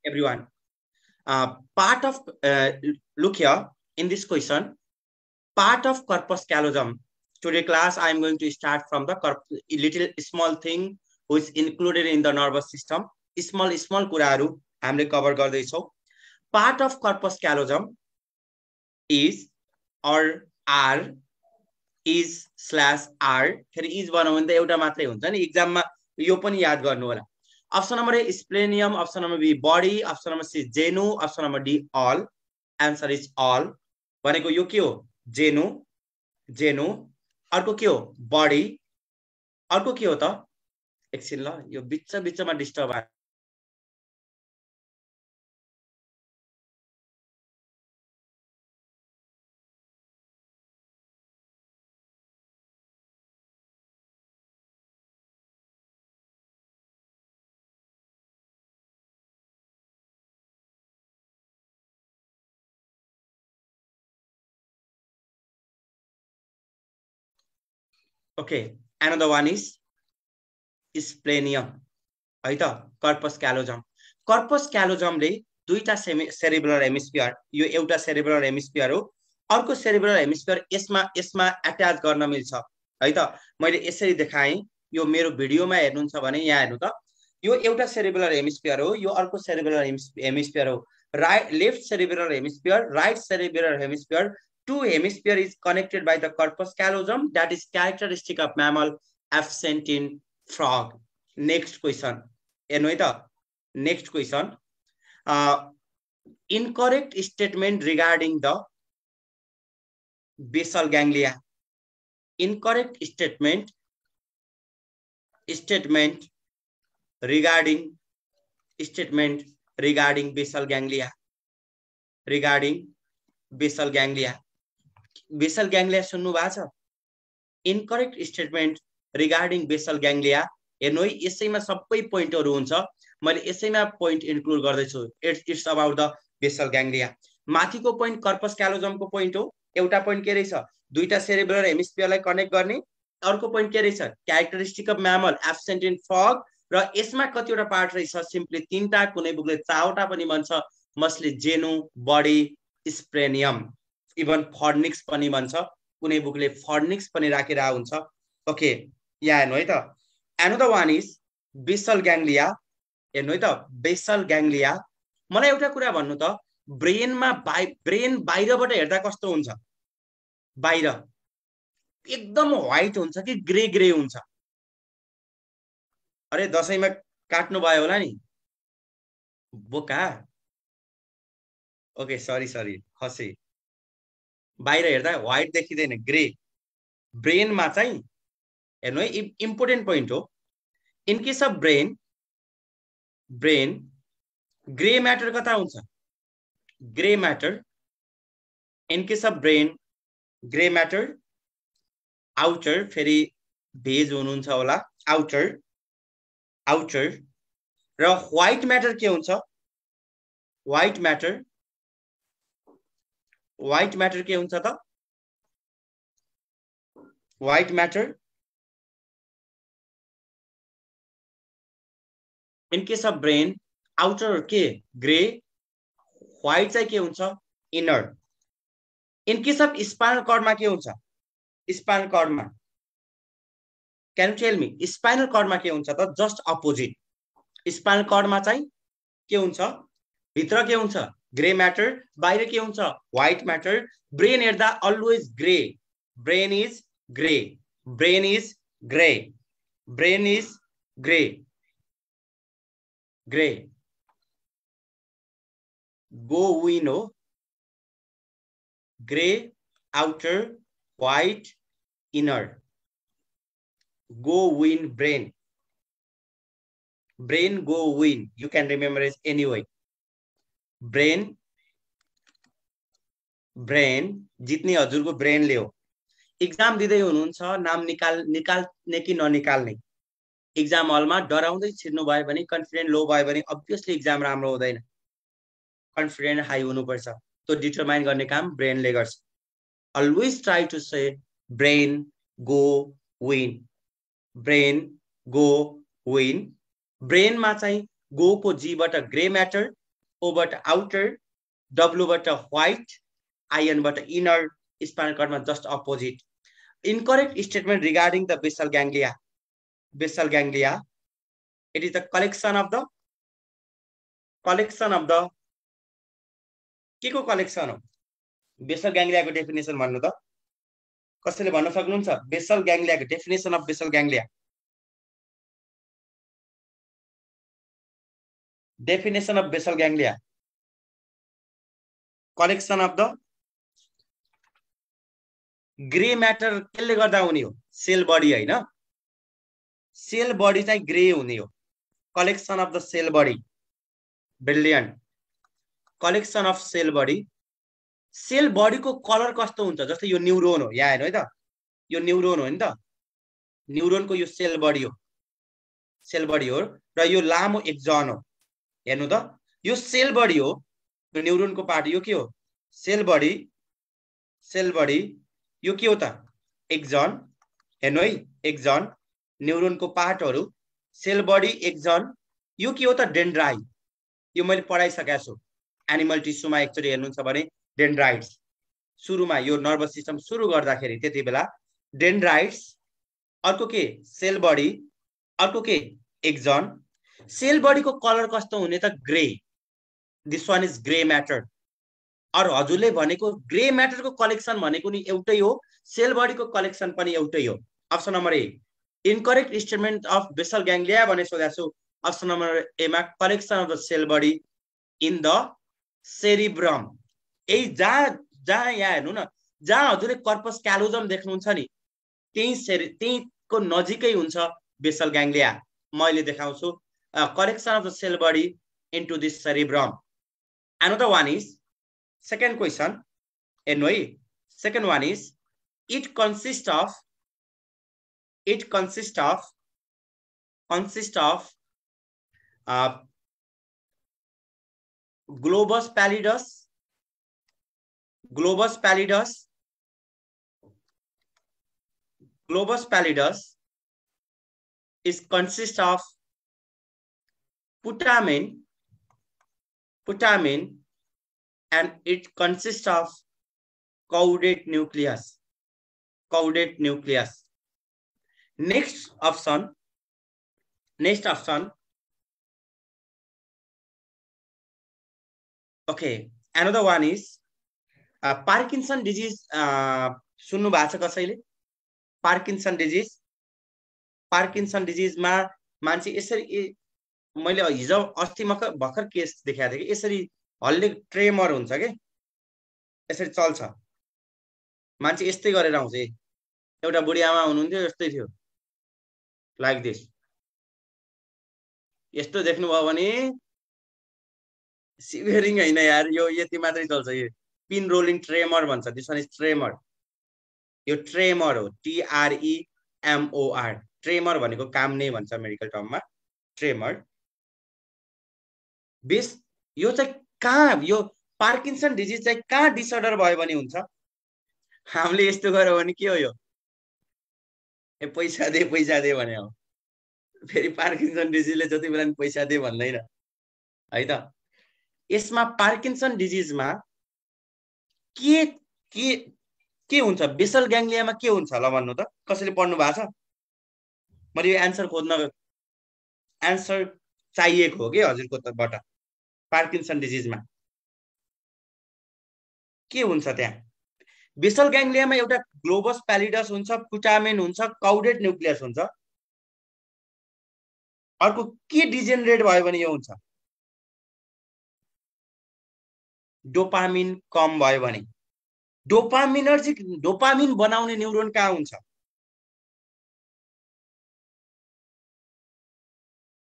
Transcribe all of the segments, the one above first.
everyone. Part of look here in this question, part of corpus callosum. Today class, I am going to start from the little small thing which is included in the nervous system. Small कुराहरु हामीले cover गर्दै छौ. Part of corpus callosum is or are is slash are. फेरि is बनाउनु भने त एउटा मात्रै हुन्छ नि एक्जाममा यो पनि याद गर्नु होला. Option number A splenium, option number B body, option number C genu, option number D all. Answer is all. भनेको यो के हो? जेनु अर्को के हो? बडी अर्को के हो त? एकछिन ल यो बिचमा डिस्टर्ब आयो. Okay, another one is splenium. है त corpus callosum. Corpus callosum ले दुईटा cerebral hemisphere, यो एउटा cerebral hemisphere हो, अर्को cerebral hemisphere यसमा अट्याच गर्न मिल्छ है त. मैले यसरी देखाएँ. यो मेरो भिडियोमा हेर्नुहुन्छ भने यहाँ हेर्नु त. यो एउटा cerebral hemisphere हो, यो अर्को cerebral hemisphere हो. Left cerebral hemisphere, right cerebral hemisphere. Two hemisphere is connected by the corpus callosum that is characteristic of mammal absent in frog. Next question. Next question. Incorrect statement regarding the basal ganglia. Incorrect statement regarding basal ganglia. Regarding basal ganglia. Basal ganglia सुन्नु भएको छ? Incorrect statement regarding basal ganglia. हेर्नु है यसैमा सबै पोइन्टहरु हुन्छ. मैले यसैमा पोइन्ट इन्क्लुड गर्दै छु. It's about the basal ganglia. माथिको पोइन्ट corpus callosum को पोइन्ट हो. एउटा पोइन्ट के रहेछ? दुईटा cerebral hemisphere लाई कनेक्ट गर्ने. अर्को पोइन्ट के रहेछ? Characteristic of mammal absent in frog. र यसमा कतिवटा पार्ट रहेछ? सिम्पली तीनटा, कुनै बुकले चारवटा पनि भन्छ. Mostly genu, body, splenium. Even fornix पनि भन्छ. कुनै बुकले फर्निक्स पनि राखेर हुन्छ. ओके, यहाँ हेर्नु है त. Another one is basal ganglia. हेर्नु है त, basal ganglia. मलाई एउटा कुरा भन्नु त, ब्रेन बाहिरबाट हेर्दा कस्तो हुन्छ? बाहिर एकदम व्हाइट हुन्छ कि ग्रे हुन्छ? अरे दशैंमा काट्नु भयो होला नि बोका. ओके, सरी खसी. बाहिर हेर्दा व्हाइट देखिदैन, ग्रे. ब्रेनमा चाहिँ हेर्नु है, इम्पोर्टेन्ट पोइन्ट हो. In case of brain grey matter कता हुन्छ? Grey matter. In case of brain grey matter outer. फेरि भेज हुनुहुन्छ होला, आउटर र व्हाइट म्याटर के हुन्छ? व्हाइट म्याटर के हुन्छ त? White matter in case of brain outer के ग्रे, व्हाइट चाहिँ के हुन्छ? Inner. In case of spinal कर्डमा के हुन्छ? स्पाइनल कर्डमा can you tell me? Spinal कर्डमा के हुन्छ त? Just opposite. स्पाइनल कर्डमा चाहिँ के हुन्छ? भित्र के हुन्छ? Grey matter. बाहिर के हुन्छ? White matter. ब्रेन हेर्दा always grey. Brain is grey. Go win हो. Gray outer, white inner. Go win brain. Brain go win. You can remember it anyway. Brain जितनी हजुरको ब्रेन ले हो. एक्जाम दिँदै हुनुहुन्छ, नाम निकाल्ने कि ननिकाल्ने. एक्जाम हलमा डराउँदै छिर्नु भयो भने, कन्फिडेन्ट लो भयो भने अब्भियसली एक्जाम राम्रो हुँदैन. कन्फिडेन्ट हाई हुनुपर्छ. त्यो डिटरमाइन गर्ने काम ब्रेनले गर्छ. Always try to say brain go win. ब्रेनमा चाहिँ गो को जी बाट ग्रे म्याटर, ओ बाट आउटर, डब्लु बाट व्हाइट, आईएन बाट इनर, स्पाइनल कर्डमा just opposite. Incorrect statement regarding the basal ganglia. Basal ganglia, it is the collection of the के को कलेक्सन हो? बेसल ग्याङ्ग्लियाको डेफिनेसन भन्नु त कसैले भन्न सक्नुहुन्छ? बेसल ग्याङ्ग्लियाको definition of basal ganglia. Definition of basal ganglia, collection of the grey matter केले गर्दा हुने हो? सेल बडी हैन, सेल बडी चाहिँ ग्रे हुने हो. Collection of the cell body. Brilliant. Collection of cell body. Cell बडीको कलर कस्तो हुन्छ? जस्तै यो न्युरोन हो, यहाँ हेर्नु है त, यो न्युरोन हो नि त, न्युरोनको यो सेल बडी हो, सेल बडी हो, र यो लामो एक्जन हो. हेर्नु त, यो सेल बडी हो, यो न्युरोनको पार्ट, यो के हो? Cell body. सेल बडी यो के हो त? एक्जन. हेर्नु है, एक्जन, न्युरोनको पार्टहरु, सेल बडी, एक्जन. यो के हो त? डेन्ड्राइट. यो मैले पढाइसकेको छु. एनिमल टिस्युमा एक्चुअली हेर्नुहुन्छ भने डेन्ड्राइट्स सुरुमा यो नर्भस सिस्टम सुरु गर्दाखेरि त्यति बेला डेन्ड्राइट्स, अर्को के? सेल बडी, अर्को के? एक्जन. सेल बडीको कलर कस्तो हुने त? Grey. This one is grey matter. अरु हजुरले भनेको ग्रे म्याटरको कलेक्सन भनेको नि एउटै हो, सेल बडीको कलेक्सन पनि एउटै हो. Option number A, incorrect statement of basal ganglia भने सोधेको छु. अप्सन नम्बर ए मा collection of the cell body in the cerebrum. जहाँ यहाँ हेर्नु न, जहाँ हजुरले कर्पस क्यालोजम देख्नुहुन्छ नि, त्यहीको नजिकै हुन्छ बेसल ग्याङ्ग्लिया. मैले देखाउँछु. Collection of the cell body into this cerebrum. Another one is second question. Anyway, second one is it consists of globus pallidus. Globus is consists of putamen, and it consists of caudate nucleus. Next option. Okay, another one is Parkinson disease. सुन्नु भएको छ कसैले? Parkinson disease मा मान्छे यसरी, मैले हिजो अस्ति भर्खर केस देखाएको थिएँ कि यसरी हल्ले ट्रेमर हुन्छ के, यसरी चल्छ मान्छे, यस्तै गरेर आउँछ. एउटा बुढी आमा हुनुहुन्थ्यो, यस्तै थियो, लाइक दिस. यस्तो देख्नुभयो भने सिभियरिङ हैन यार, यो यति मात्रै चल्छ. यो पिन रोलिङ ट्रेमर भन्छ. This one is tremor. यो ट्रेमर हो, TREMOR. ट्रेमर भनेको काम नै भन्छ मेडिकल टर्ममा, ट्रेमर. यो चाहिँ कहाँ, यो पार्किन्सन डिजिज चाहिँ कहाँ डिसअर्डर भयो भने हुन्छ? हामीले यस्तो गर्यो भने के हो? यो पैसा दे भने हो. फेरि पार्किन्सन डिजिजले जति बेला नि पैसा दे भन्दैन है त. यसमा पार्किन्सन डिजिजमा के हुन्छ? बेसल ग्याङ्ग्लियामा के हुन्छ ल भन्नु त? कसैले पढ्नु भएको छ? मैले यो एन्सर खोज्न, एन्सर चाहिएको हो कि हजुरको तर्फबाट. पार्किन्सन डिजिजमा के हुन्छ? त्यहाँ बेसल ग्याङ्ग्लियामा एउटा ग्लोबस प्यालिडस हुन्छ, पुटामेन हुन्छ, काउडेट न्युक्लियस हुन्छ. अर्को के डिजेनरेट भयो भने यो हुन्छ? डोपामिन कम भयो भने. डोपामिन बनाउने न्युरोन कहाँ हुन्छ?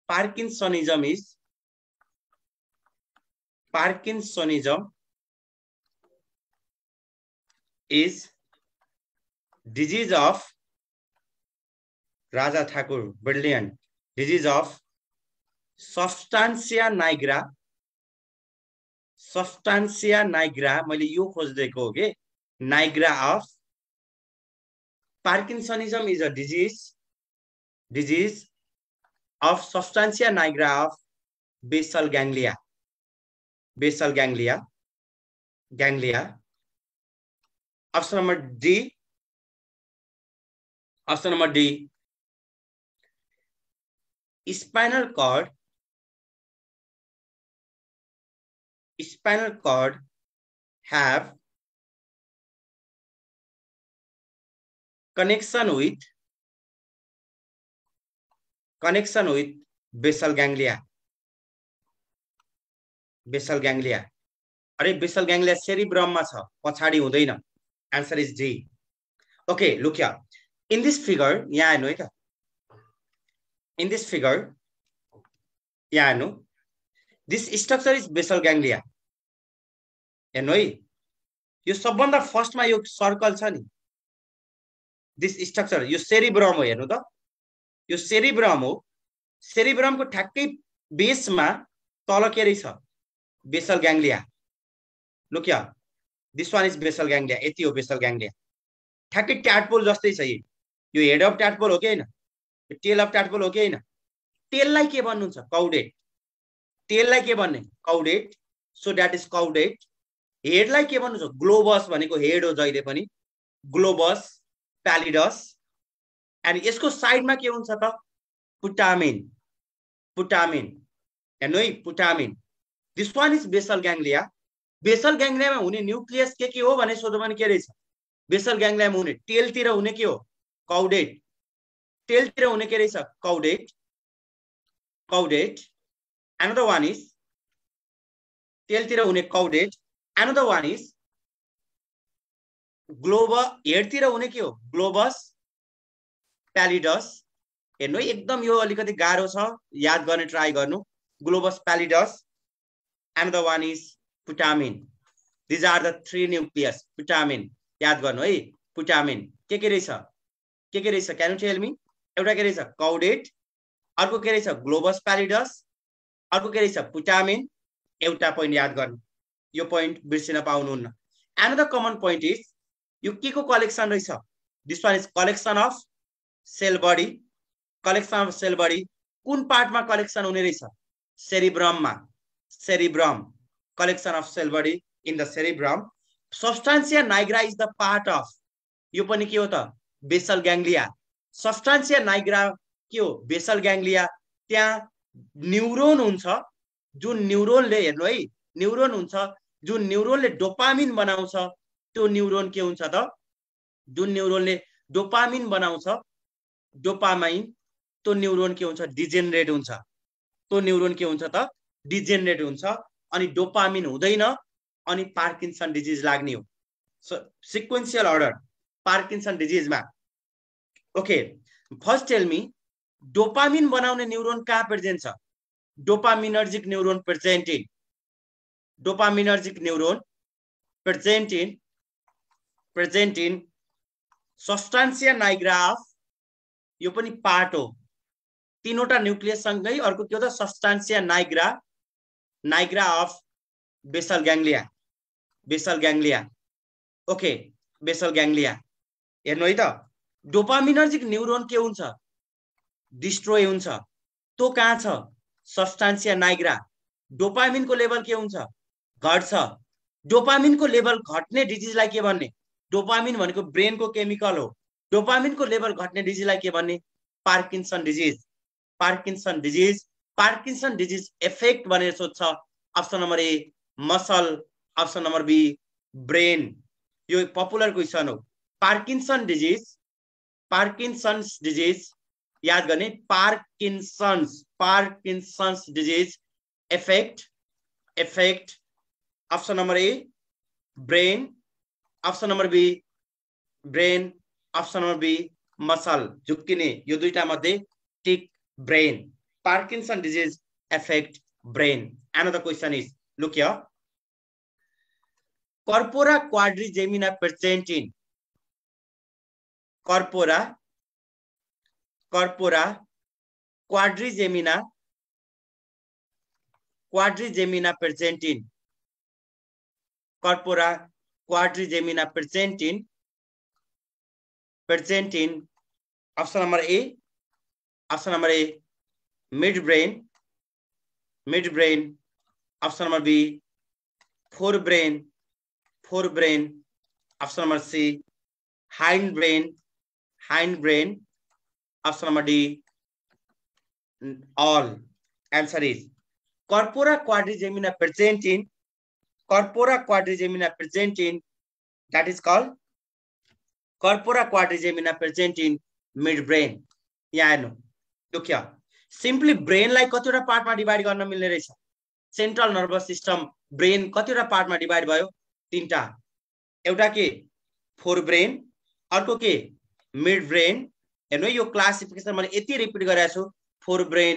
Parkinsonism is disease of Raja Thakur, brilliant. Disease of substantia nigra. मैले यो खोज्दैको हो के, nigra of Parkinsonism is a disease of substantia nigra of basal ganglia. Basal ganglia. Ganglia. Option number D. Option number D. Spinal cord. Spinal cord have connection with basal ganglia. Basal ganglia. अरे basal ganglia cerebrum मा छ, पछाडी हुँदैन. Answer is D. Okay, look here. In this figure, यहाँ हेर्नु है त. In this figure, यहाँ हेर्नु. This structure is basal ganglia. हेर्नु है. यो सबभन्दा फर्स्टमा यो सर्कल छ नि. This structure, यो cerebrum हो हेर्नु त. यो cerebrum हो. Cerebrum को ठ्याक्कै बेसमा तल के रहेछ? Basal ganglia. Look here. This one is basal ganglia. यति हो basal ganglia. ठ्याक्कै ट्याडपोल जस्तै छ यो हेड अफ ट्याडपोल हो कि हैन? यो टेल अफ ट्याडपोल हो कि हैन? टेललाई के भन्नुहुन्छ? काउडेट. टेललाई के भन्ने? Caudate. So that is caudate. हेडलाई के भन्नुहुन्छ? ग्लोबस भनेको हेड हो जहिले पनि. Globus, pallidus. अनि यसको साइडमा के हुन्छ त? पुटामिन. पुटामिन. हेर्नु है, पुटामिन. This one is basal ganglia. Basal ganglia मा हुने न्यूक्लियस के हो भने सोध्यो भने के रहेछ? Basal ganglia मा हुने टेल तिर हुने के हो? काउडेट. टेल तिर हुने के रहेछ? काउडेट. Caudate. Another one is tail tira hune caudate. Another one is globus. Head tira hune ke ho? Globus pallidus. हेर्नु एकदम यो अलिकति गाह्रो छ, याद गर्ने ट्राई गर्नु. Globus pallidus. Another one is putamen. These are the three nucleus. Putamen. याद गर्नु है. Putamen. के रहेछ? के रहेछ? Can you tell me? एउटा के रहेछ? Caudate. अर्को के रहेछ? ग्लोबस प्यालिडस. अर्को के रहेछ? पुटामिन. एउटा पोइन्ट याद गर्नु. यो पोइन्ट बिर्सिन पाउनुहुन्न. Another common point is यो के को कलेक्सन रहेछ? This one is collection of cell body. Collection of cell body. कुन पार्टमा कलेक्सन हुने रहेछ? cerebrum मा. Cerebrum. Collection of cell body in the cerebrum. Substantia nigra is the part of. यो पनि के हो त? basal ganglia. Substantia nigra के हो? बेसल ग्याङ्ग्लिया. त्यहाँ न्यूरोन हुन्छ, जुन न्यूरोनले हेर्नु है, न्यूरोन हुन्छ जुन न्यूरोनले डोपामिन बनाउँछ. त्यो न्यूरोन के हुन्छ त? जुन न्यूरोनले डोपामिन बनाउँछ, डोपामाइन, त्यो न्यूरोन के हुन्छ? डिजेनरेट हुन्छ. त्यो न्यूरोन के हुन्छ त? डिजेनरेट हुन्छ. अनि डोपामिन हुँदैन अनि पार्किन्सन डिजिज लाग्ने हो. सो सिक्वेन्शियल अर्डर पार्किन्सन डिजिजमा. Okay, first tell me dopamine बनाउने न्यूरोन कहाँ प्रेजेन्ट छ? Dopaminergic neuron present in. Dopaminergic neuron present in substantia nigra of. यो पनि पार्ट हो. तीनवटा न्यूक्लियस सँगै अर्को के हो त? Substantia nigra. Nigra of basal ganglia. Basal ganglia. Okay, basal ganglia. हेर्नु है त, डोपामिनर्जिक न्यूरोन के हुन्छ? डिस्ट्रोय हुन्छ. त्यो कहाँ छ? सब्स्टान्सिया नाइग्रा. डोपामिनको लेभल के हुन्छ? घट्छ. डोपामिनको लेभल घट्ने डिजिजलाई के भन्ने? डोपामिन भनेको ब्रेनको केमिकल हो. डोपामिनको लेभल घट्ने डिजिजलाई के भन्ने? Parkinson disease. Parkinson disease. Parkinson disease effect भनेर सोध्छ. Option number A muscle, option number B brain. यो पपुलर क्वेसन हो. Parkinson disease. पार्किन्सन्स डिजिज याद गर्ने. Parkinson's. Parkinson's disease effect option number A brain, option number B brain, option number B muscle. झुक्किने यो दुईटा मध्ये tick brain. Parkinson disease effect brain. Another question is, look here. Corpora quadrigemina present in. Corpora quadrigemina present in. Corpora quadrigemina present in option number A. Option number A midbrain. Midbrain, option number B forebrain, option number C hindbrain, option number D all. Answer is corpora quadrigemina present in that is called corpora quadrigemina present in midbrain. यहाँ हेर्नु त्यो क्या simply ब्रेनलाई कतिवटा पार्टमा divide गर्न मिल्ने रहेछ central nervous system brain कतिवटा पार्टमा divide भयो तीनटा एउटा के फोर ब्रेन अर्को के मिड ब्रेन हेर्नु यो क्लासिफिकेसन मैले यति रिपिट गरेको छु fore brain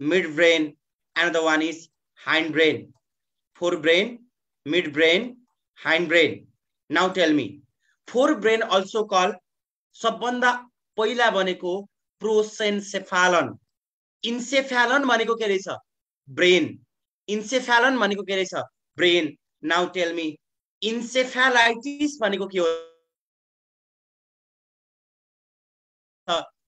mid brain another one is hind brain four brain mid brain hind brain now tell me four brain also called सबभन्दा पहिला बनेको प्रोसेन्सेफालन इन्सेफालन भनेको के रहेछ ब्रेन इन्सेफालन भनेको के रहेछ ब्रेन नाउ टेल मी इन्सेफालाइटिस भनेको के हो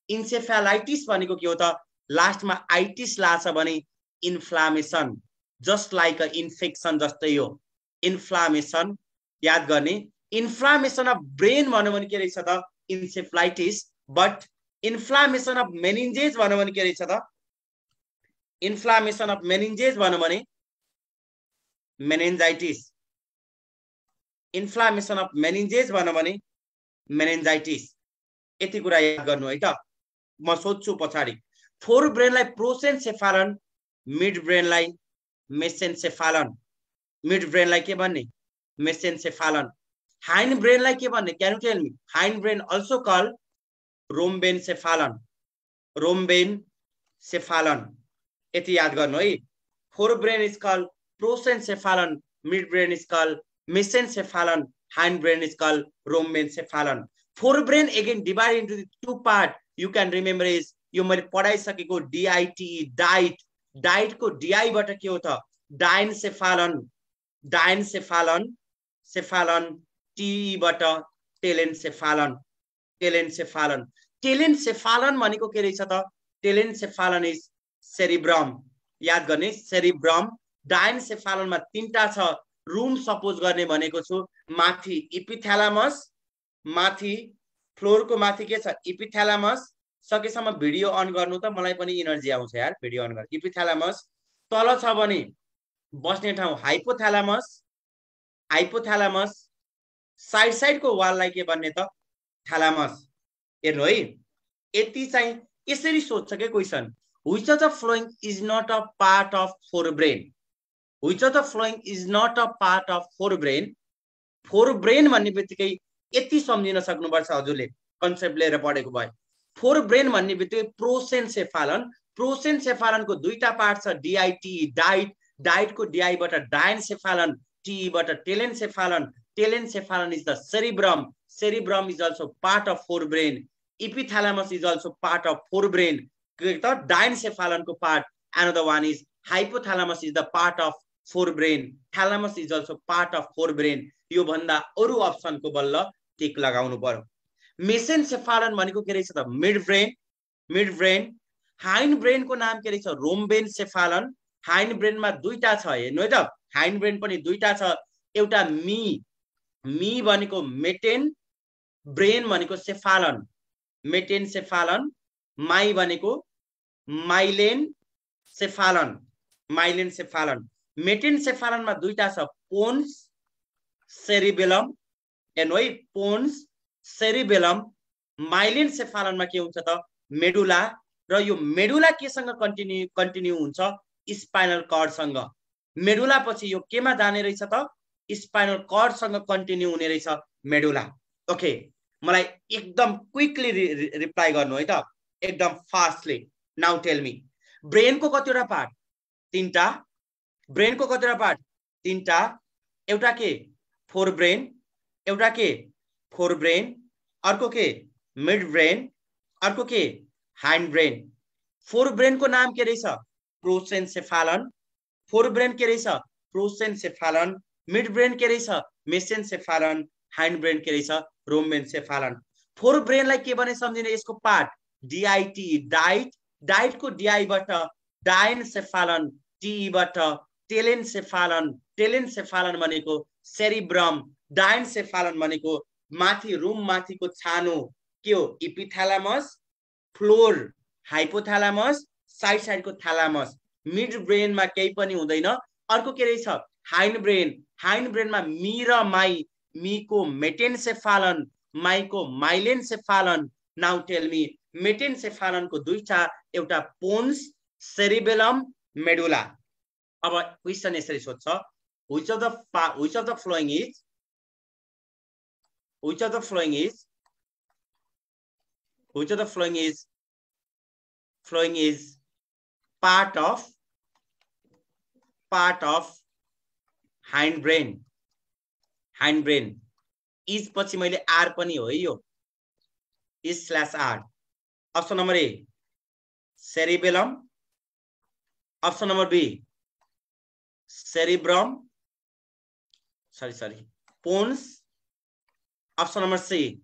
इन्सेफालाइटिस भनेको के हो त लास्टमा आइटिस लाछ भने inflammation just like a infection जस्तै हो इन्फ्लामेसन याद गर्ने इन्फ्लामेसन अफ ब्रेन भन्यो भने के रहेछ त encephalitis but inflammation of meninges भन्यो भने के रहेछ त इन्फ्लामेसन अफ मेनिन्जेस भन्यो भने मेनिन्जाइटिस इन्फ्लामेसन अफ मेनिन्जेस भन्यो भने मेनिन्जाइटिस यति कुरा याद गर्नु है त म सोध्छु पछाडी फोर ब्रेनलाई प्रोसेन्सेफालन मिड ब्रेनलाई मेसेन्सेफालन मिड ब्रेनलाई के भन्ने मेसेन्सेफालन हाइन्ड ब्रेनलाई के भन्ने can you tell me hind brain also call rhombencephalon यति याद गर्नु है fore brain is call prosencephalon mid brain is call mesencephalon hind brain is call rhombencephalon fore brain again divide into the two part you can remember is यो मैले पढाइसकेको डिआइटी diet को DI बाट के हो त डाइनसेफालन टी बाट टेलेन्सेफालन भनेको के रहेछ त टेलेन्सेफालन इज सेरिब्रम याद गर्ने सेरिब्रम डाइनसेफालनमा तीनटा छ रूम सपोज गर्ने भनेको छु माथि इपिथ्यालामस माथि फ्लोर को माथि के छ इपिथ्यालामस सकेसम्म भिडियो अन गर्नु त मलाई पनि एनर्जी आउँछ यार भिडियो अन गर इपिथ्यालामस तल छ भने बस्ने ठाउँ हाइपोथ्यालामस साइड को वाललाई के भन्ने त थ्यालामस हेर्नु है यति चाहिँ यसरी सोध्छ के question which of the following is not a part of fore brain which of the following is not a part of fore brain भन्ने बित्तिकै यति सम्झिन सक्नुपर्छ हजुरले कन्सेप्ट लिएर पढेको भए फोर ब्रेन भन्ने बित्तिकै प्रोसेन्सेफालन को दुईटा पार्ट छ डिआइटी डाइट को डिआई बाट डाइनसेफालन टी बाट telencephalon is the cerebrum is also part of four brain epithalamus is also part of four brain त डाइनसेफालन को part another one is hypothalamus is the part of four brain thalamus is also part of four brain यो भन्दा अरु option को बल्ल टिक लगाउनु पर्यो मेसेन्सेफालन भनेको के रहेछ त मिड ब्रेन हाइन्ड ब्रेन को नाम के रहेछ रोम्बेन्सेफालन हाइन्ड ब्रेन मा दुईटा छ हेर्नु है त हाइन्ड ब्रेन पनि दुईटा छ एउटा मी भनेको मेटेन ब्रेन भनेको सेफालन मेटेन सेफालन माई भनेको माइलेन सेफालन मेटेन सेफालनमा दुईटा छ पोन्स सेरिबेलम हेर्नु है पोन्स सेरिबेलम माइलिन सेफालनमा के हुन्छ त मेडुला र यो मेडुला केसँग कन्टिन्यू हुन्छ स्पाइनल कर्ड सँग मेडुला पछि यो केमा जाने रहेछ त स्पाइनल कर्ड सँग कन्टिन्यू हुने रहेछ मेडुला ओके मलाई एकदम क्विकली रिप्लाई गर्नु है त एकदम fastly now tell me brain को कतिवटा पार्ट तीनटा ब्रेन को कतिवटा पार्ट तीनटा एउटा के फोर ब्रेन एउटा के फोर ब्रेन अर्को के मिड ब्रेन अर्को के हाइन्ड ब्रेन फोर ब्रेन को नाम के रहेछ प्रोसेन्सेफालन फोर ब्रेन के रहेछ प्रोसेन्सेफालन मिड ब्रेन के रहेछ मेसेन्सेफालन हाइन्ड ब्रेन के रहेछ रोम्बेन्सेफालन फोर ब्रेनलाई के भने सम्झिने यसको पार्ट डिआइटी डाइट को डिआई बाट डाइनसेफालन टी बाट टेलेन्सेफालन भनेको सेरिब्रम, डायन्सेफालन भनेको माथि रुम माथिको छानो के हो इपिथ्यालामस, फ्लोर हाइपोथ्यालामस, साइड साइडको थ्यालामस, मिड ब्रेनमा केही पनि हुँदैन। अर्को के रहेछ हाइन्ड ब्रेनमा मी र माई, मीको मेटेन्सेफालन, माईको माइलेन्सेफालन। नाउ टेल मी मेटेन्सेफालनको दुईटा, एउटा पोन्स, सेरिबेलम, मेडुला। अब क्वेशन यसरी सोध्छ which of the following is part of hind brain is पछि मैले r पनि हो यो is/r। Option number A cerebellum, option number B cerebrum, pons, option number C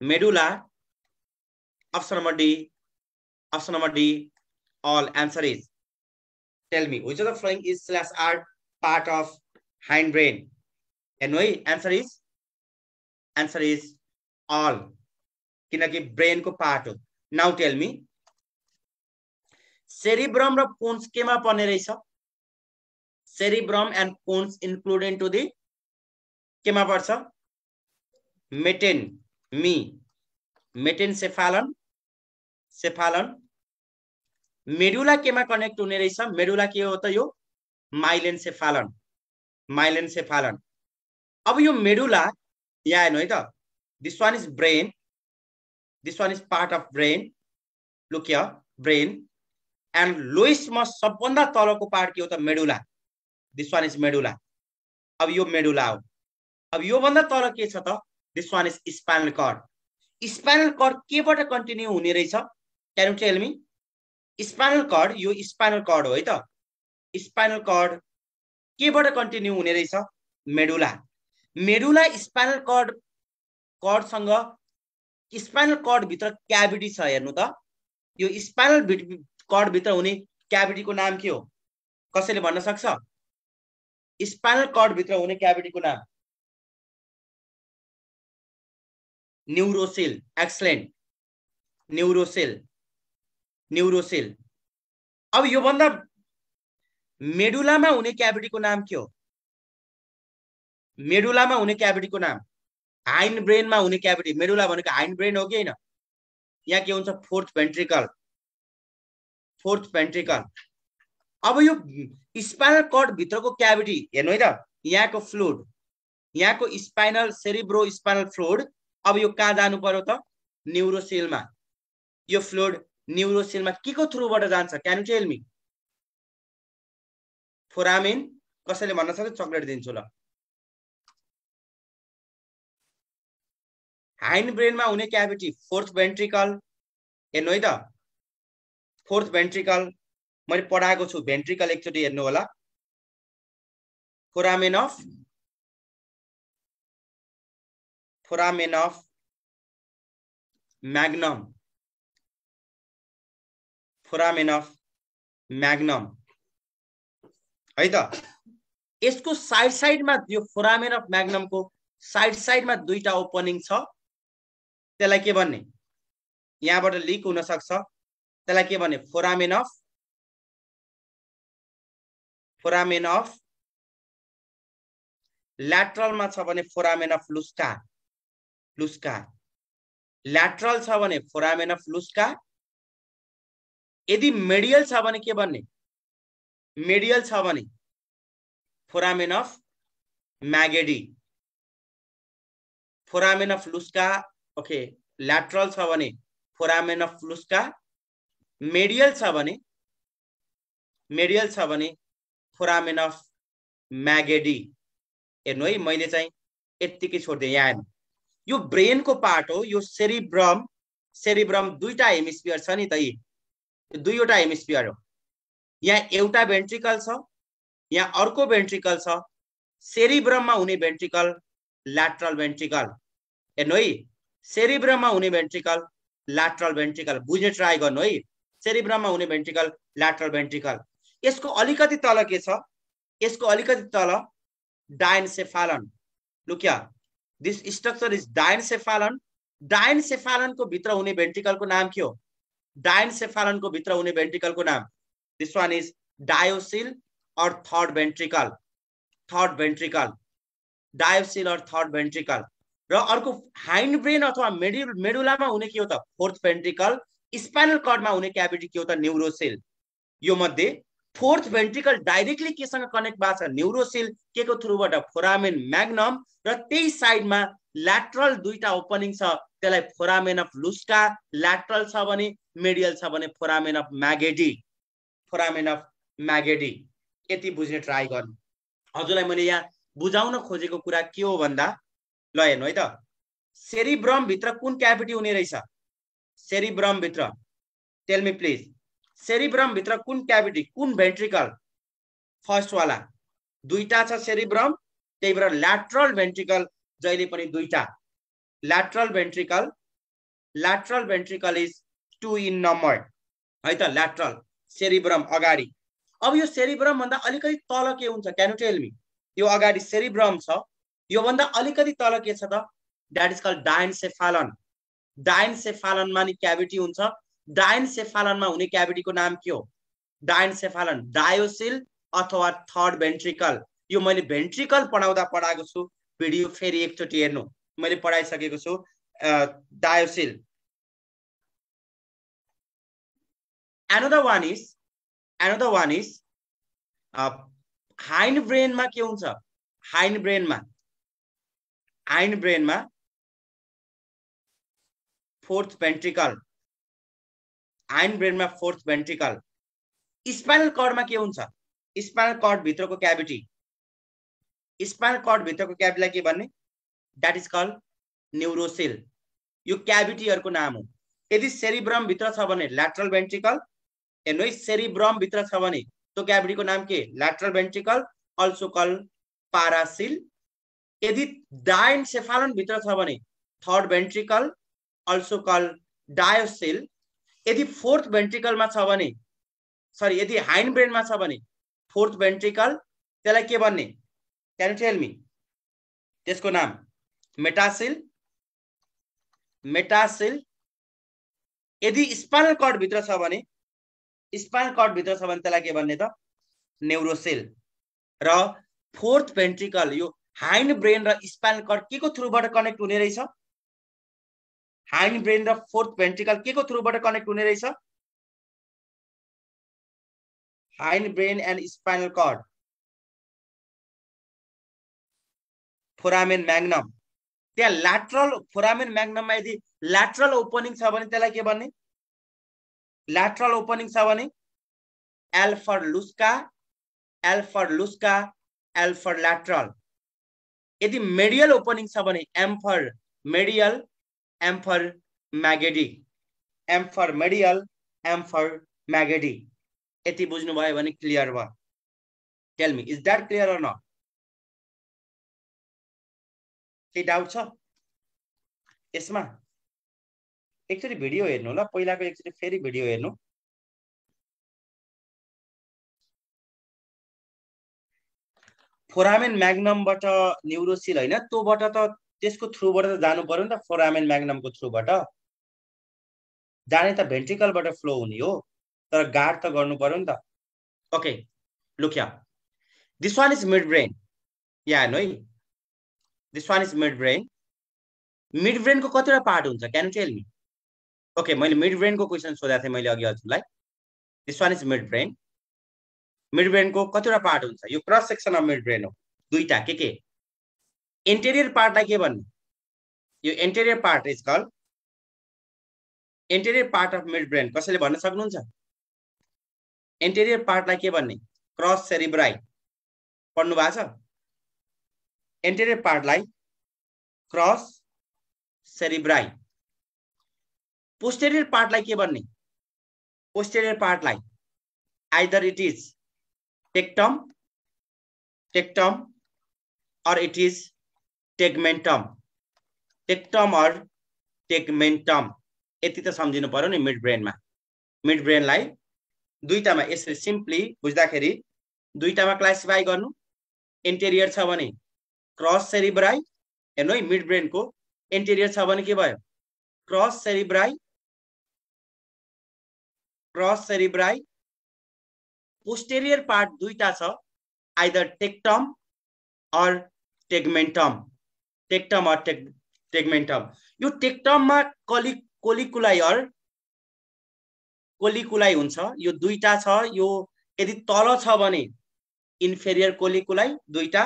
medulla, option number D all। Answer is, tell me which of the following is/r part of hind brain? And why answer is all, किनकि brain को part हो। Now tell me cerebrum र pons केमा पर्ने रहेछ? Cerebrum and pons included into the केमा पर्छ? मेटेन्सेफालन, medulla केमा कनेक्ट हुने रहेछ? मेडुला के हो त यो? माइलेन्सेफालन। अब यो मेडुला यहाँ हेर्नु है त, this one is brain, this one is part of brain, look here, brain, and lowest most सबभन्दा तलको पार्ट के हो त? Medulla, this one is medulla। अब यो मेडुला हो। अब यो भन्दा तल के छ त? this one is spinal cord। spinal cord केबाट कन्टिन्यू हुने रहेछ? can you tell me? spinal cord, यो spinal cord हो है त। spinal cord केबाट कन्टिन्यू हुने रहेछ? मेडुला spinal cord सँग स्पाइनल कॉर्ड भित्र क्याभिटी छ हेर्नु त। यो स्पाइनल कॉर्ड भित्र हुने क्याभिटी को नाम के हो? कसैले भन्न सक्छ? स्पाइनल कॉर्ड भित्र हुने क्याभिटी को नाम न्यूरोसेल। एक्सलेंट, न्यूरोसेल। अब यो भन्दा मेडुलामा हुने क्याभिटी को नाम के हो? मेडुलामा हुने क्याभिटी को नाम हाइन्ड ब्रेनमा हुने क्याभिटी। मेडुला भनेको हाइन्ड ब्रेन हो कि हैन? यहाँ के हुन्छ? Fourth ventricle. अब यो स्पाइनल कॉर्ड भित्रको क्याभिटी हेर्नु है त, यहाँको फ्लुइड, यहाँको स्पाइनल सेरिब्रो स्पाइनल फ्लुइड अब यो कहाँ जानु पर्यो त? न्यूरोसेलमा। यो फ्लुइड न्यूरोसेलमा के को थ्रुबाट जान्छ? Can you tell me? Foramen. कसैले भन्न सक्छ? चकलेट दिन्छु ल। हाइन्ड ब्रेनमा हुने क्याभिटी फोर्थ भेन्ट्रिकल हेर्नु है त, फोर्थ भेन्ट्रिकल मैले पढाएको छु। भेन्ट्रिकल एकचोटी हेर्नु होला। फोरामेन अफ मैग्नम है त। यसको साइडमा यो फोरामेन अफ मैग्नम को साइडमा दुईटा ओपनिङ छ। त्यसलाई के भन्ने? यहाँबाट लिक हुन सक्छ। त्यसलाई के भन्ने? फोरामेन अफ ल्याटरलमा छ भने फोरामेन अफ लुस्का। ल्याटरल छ भने फोरामेन अफ लुस्का। यदि मेडियल छ भने के भन्ने? मेडियल छ भने foramen of Magendie. Foramen of Luschka, okay. Lateral छ भने फोरामेन अफ लुस्का। मेडियल छ भने फोरामेन अफ मैगेडी। हेर्नु है, मैले चाहिँ यतिकै छोड्दिएँ। यहाँ हेर्नु, यो ब्रेन को पार्ट हो। यो सेरिब्रम दुईटा हेमिस्फियर छ नि त, यी दुईवटा हेमिस्फियर हो। यहाँ एउटा भेन्ट्रिकल छ, यहाँ अर्को भेन्ट्रिकल छ। सेरिब्रममा हुने भेन्ट्रिकल ल्याटरल भेन्ट्रिकल। हेर्नु है, सेरिब्रममा हुने भेन्ट्रिकल ल्याटरल भेन्ट्रिकल। बुझ्ने ट्राई गर्नु है। सेरिब्रममा हुने भेन्ट्रिकल ल्याटरल भेन्ट्रिकल। यसको अलिकति तल के छ? यसको अलिकति तल diencephalon. Look here, this structure is diencephalon. Diencephalon को भित्र हुने भेन्ट्रिकल को नाम के हो? डायनसेफालन को भित्र हुने भेन्ट्रिकल को नाम, दिस वन इज डायोसिल और थर्ड भेन्ट्रिकल। थर्ड भेन्ट्रिकल, डायोसिल और थर्ड भेन्ट्रिकल। र अर्को हाइन्ड ब्रेन अथवा मेडुलामा हुने के हो त? Fourth ventricle. स्पाइनल कर्डमा हुने क्याभिटी के हो त? न्यूरोसेल। यो मध्ये फोर्थ भेन्ट्रिकल डाइरेक्टली केसँग कनेक्ट भएको छ? न्यूरोसेल के को थ्रुबाट? Foramen magnum. र त्यही साइडमा ल्याटरल दुईटा ओपनिङ छ, त्यसलाई फोरामेन अफ लुस्का ल्याटरल छ भने, मेडियल छ भने foramen of Magendie. Foramen of Magendie. यति बुझ्ने ट्राई गर्नु। हजुरलाई मैले यहाँ बुझाउन खोजेको कुरा के हो भन्दा, ल हेर्नु है त, सेरिब्रम भित्र कुन क्याभिटी हुने रहेछ? सेरिब्रम भित्र, टेल मी प्लिज, सेरिब्रम भित्र कुन क्याभिटी, कुन भेन्ट्रिकल? फर्स्ट वाला दुईटा छ सेरिब्रम, त्यही भएर ल्याटरल भेन्ट्रिकल जहिले पनि दुईटा। Lateral ventricle, lateral ventricle is 2 in number है त। ल्याटरल सेरिब्रम अगाडि। अब यो सेरिब्रम भन्दा अलिकति तल के हुन्छ? Can you tell me? यो अगाडि सेरिब्रम छ, यो भन्दा अलिकति तल के छ त? That is called diencephalon. डायनसेफालनमा नि क्याभिटी हुन्छ। डायनसेफालनमा हुने क्याभिटी को नाम के हो? डायनसेफालन, डायोसिल अथवा थर्ड भेन्ट्रिकल। यो मैले भेन्ट्रिकल पढाउँदा पढाएको छु, भिडियो फेरि एकचोटि हेर्नु, मैले पढाइसकेको छु। डायोसिल। another one is हाइन्ड ब्रेनमा के हुन्छ? हाइन्ड ब्रेनमा फोर्थ भेन्ट्रिकल। हाइन्ड ब्रेनमा फोर्थ भेन्ट्रिकल। स्पाइनल कर्डमा के हुन्छ? स्पाइनल कर्ड भित्रको क्याभिटी। स्पाइनल कर्ड भित्रको क्याभिटीलाई के भन्ने? That is called neurocoel. यो क्याभिटीहरुको नाम हो। यदि सेरिब्रम भित्र छ भने ल्याटरल भेन्ट्रिकल। हेर्नु है, सेरिब्रम भित्र छ भने त्यो क्याभिटी को नाम के? Lateral ventricle, also called paracoel. यदि डायनसेफालन भित्र छ भने third ventricle, also called diocoel. यदि फोर्थ भेन्ट्रिकलमा छ भने, सरी, यदि हाइन्ड ब्रेनमा छ भने फोर्थ भेन्ट्रिकल, त्यसलाई के भन्ने? Can you tell me? त्यसको नाम मेटासिल। मेटासिल। यदि स्पाइनल कर्ड भित्र छ भने, स्पाइनल कर्ड भित्र छ भने त्यसलाई के भन्ने त? न्यूरोसेल। र फोर्थ भेन्ट्रिकल, यो हाइन्ड ब्रेन र स्पाइनल कर्ड के को थ्रुबाट कनेक्ट हुने रहेछ? हाइन्ड ब्रेन र फोर्थ भेन्ट्रिकल के को थ्रुबाट कनेक्ट हुने रहेछ? Hind brain and spinal cord, foramen magnum. त्यहाँ ल्याटरल फोरामेन मैग्नममा यदि ल्याटरल ओपनिङ छ भने त्यसलाई के भन्ने? ल्याटरल ओपनिङ छ भने L for Luschka, L for Luschka, L for lateral. यदि मेडियल ओपनिङ छ भने M for medial, M for Magendie. M for medial, M for Magendie. यति बुझ्नु भयो भने क्लियर भयो। Tell me, is that clear or not? केही doubt छ यसमा? एकचोटि भिडियो हेर्नु ल, पहिलाको एकचोटि फेरि भिडियो हेर्नु। फोरामेन मैग्नमबाट न्यूरोसिल हैन, त्योबाट त त्यसको थ्रुबाट त जानु पर्यो नि त। फोरामेन मैग्नमको थ्रुबाट जाने त भेन्ट्रिकलबाट फ्लो हुने हो, तर गार्ड त गर्नु पर्यो नि त। Okay, look here, this one is mid brain. यहाँ हेर्नु है, this one is mid brain. Mid brain को कतिवटा पार्ट हुन्छ? Can you tell me? Okay, मैले मिड ब्रेन को क्वेशन सोधेको थिएँ मैले अघि हजुरलाई। This one is mid brain. Mid brain को कतिवटा पार्ट हुन्छ? यो cross section of mid brain हो, दुईटा। के? इंटेरियर पार्टलाई के भन्ने? यो interior part is called interior part of mid brain. कसैले भन्न सक्नुहुन्छ? इंटेरियर पार्टलाई के भन्ने? Crus cerebri. पढ्नु भएको छ? इंटेरियर पार्टलाई क्रस सेरिब्राई। पोस्टेरियर पार्टलाई के भन्ने? पोस्टेरियर पार्टलाई either it is tectum, tectum, or it is tegmentum, tectum or tegmentum। यति त सम्झिनु पर्यो नि मिड ब्रेनमा। मिड ब्रेनलाई दुईटामा यसरी सिम्पली बुझ्दाखेरि दुईटामा क्लासिफाई गर्नु एन्टेरियर छ भने क्रस सेरिब्राई हेर्नु है मिड ब्रेनको एन्टेरियर छ भने के भयो क्रस सेरिब्राई पोस्टेरियर पार्ट दुईटा छ आइदर टेक्टम अर टेग्मेन्टम यो टेक्टममा कोलिकुलाई हुन्छ यो दुईटा छ यो यदि तल छ भने इन्फेरियर कोलिकुलाई दुईटा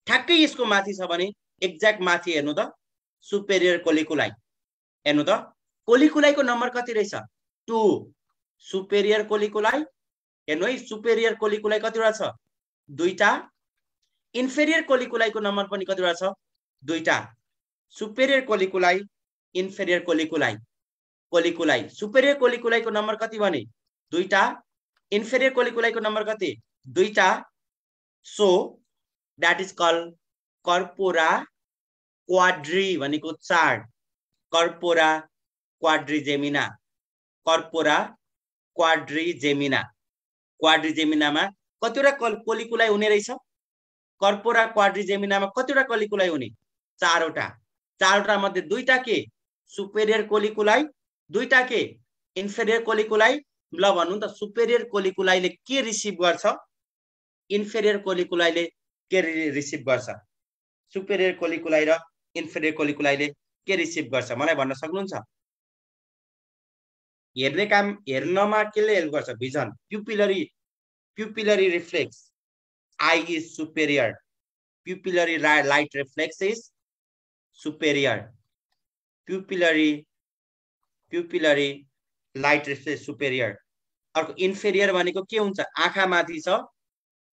ठ्याक्कै यसको माथि छ भने एक्ज्याक्ट माथि हेर्नु त सुपेरियर कोलिकुलाई हेर्नु त कोलिकुलाईको नम्बर कति रहेछ 2 सुपेरियर कोलिकुलाई हेर्नु है सुपेरियर कोलिकुलाई कतिवटा छ दुईटा इन्फेरियर कोलिकुलाईको नम्बर पनि कतिवटा छ दुईटा superior colliculi inferior colliculi superior कोलिकुलाईको नम्बर कति भने दुईटा इन्फेरियर कोलिकुलाईको नम्बर कति दुईटा so that is called corpora quadri भनेको चार्ट कर्पोरा क्वाड्रिजेमिनामा कतिवटा कोलिकुलाई हुने रहेछ कर्पोरा क्वाड्रिजेमिनामा कतिवटा कोलिकुलाई हुने चारवटा मध्ये दुईटा के सुपेरियर कोलिकुलाई दुईटा के इन्फेरियर कोलिकुलाई ल भन्नु त सुपेरियर कोलिकुलाईले के रिसिभ गर्छ इन्फेरियर कोलिकुलाईले के रिसिभ गर्छ सुपेरियर कोलिकुलाई र इन्फेरियर कोलिकुलाईले के रिसिभ गर्छ मलाई भन्न सक्नुहुन्छ हेर्ने काम हेर्नमा केले हेल्प गर्छ vision प्युपिलरी reflex I is superior प्युपिलरी light reflex is superior प्युपिलरी light reflex superior अर्को इन्फेरियर भनेको के हुन्छ आँखा माथि छ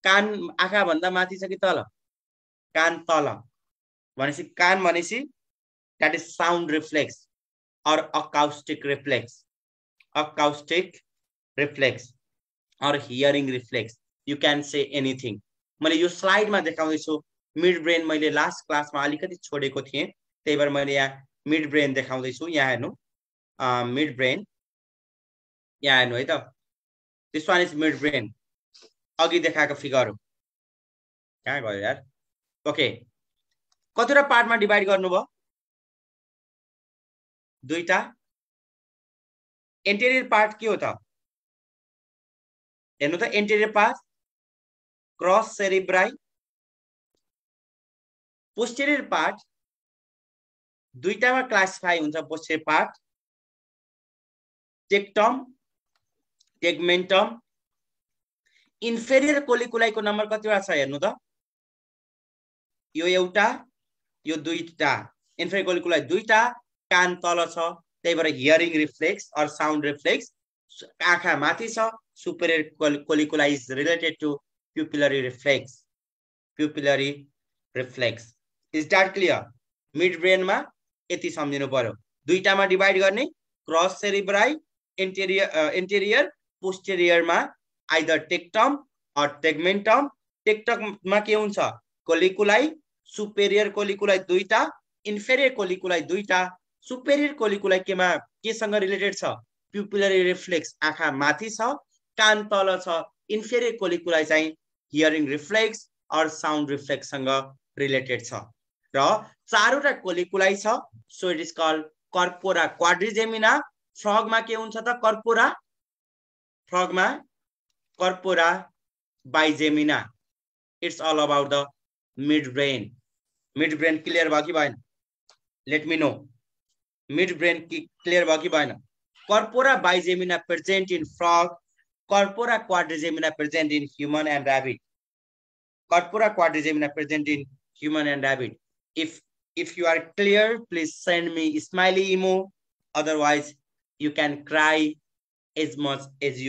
कान आँखा भन्दा माथि छ कि तल कान तल भनेपछि कान भनेपछि दैट इज साउन्ड रिफ्लेक्स और अकाउस्टिक रिफ्लेक्स और hearing reflex you can say anything मैले यो स्लाइडमा देखाउँदैछु मिड ब्रेन मैले लास्ट क्लासमा अलिकति छोडेको थिएँ त्यही भएर मैले यहाँ मिड ब्रेन देखाउँदैछु यहाँ हेर्नु मिड ब्रेन यहाँ हेर्नु है त this one is mid brain अघि देखाएको फिगर हो कहाँ गयो यार ओके कतिवटा पार्टमा डिभाइड गर्नुभयो दुईटा एन्टेरियर पार्ट के हो त हेर्नु त anterior part crus cerebri posterior part दुईटामा क्लासिफाई हुन्छ posterior part tectum tegmentum inferior कोलिकुलाईको नम्बर कतिवटा छ हेर्नु त यो एउटा यो दुईटा इन्फेरियर कोलिकुलाई दुईटा कान तल छ त्यही भएर हियरिङ रिफ्लेक्स और साउन्ड रिफ्लेक्स आँखा माथि छ superior colliculi is related to pupillary reflex is that clear mid ब्रेनमा यति सम्झिनु पर्यो दुईटामा डिभाइड गर्ने क्रस सेरिब्राई एन्टेरियर पोस्टेरियरमा आइदर टेक्टम और टेग्मेन्टम टेक्टममा के हुन्छ कोलिकुलाई सुपेरियर कोलिकुलाई दुईटा इन्फेरियर कोलिकुलाई दुईटा सुपेरियर कोलिकुलाई केसँग रिलेटेड छ प्युपिलरी रिफ्लेक्स आँखा माथि छ कान तल छ इन्फेरियर कोलिकुलाई चाहिँ हियरिङ रिफ्लेक्स और साउन्ड रिफ्लेक्ससँग रिलेटेड छ र चारवटा कोलिकुलाई छ so it is called corpora quadrigemina फ्रगमा के हुन्छ त corpora bigemina it's all about the mid brain clear भयो कि भएन let me know mid brain clear भयो कि भएन corpora bigemina present in frog corpora quadrigemina present in human and rabbit corpora quadrigemina present in human and rabbit if you are clear please send me smiley emo otherwise you can cry as much as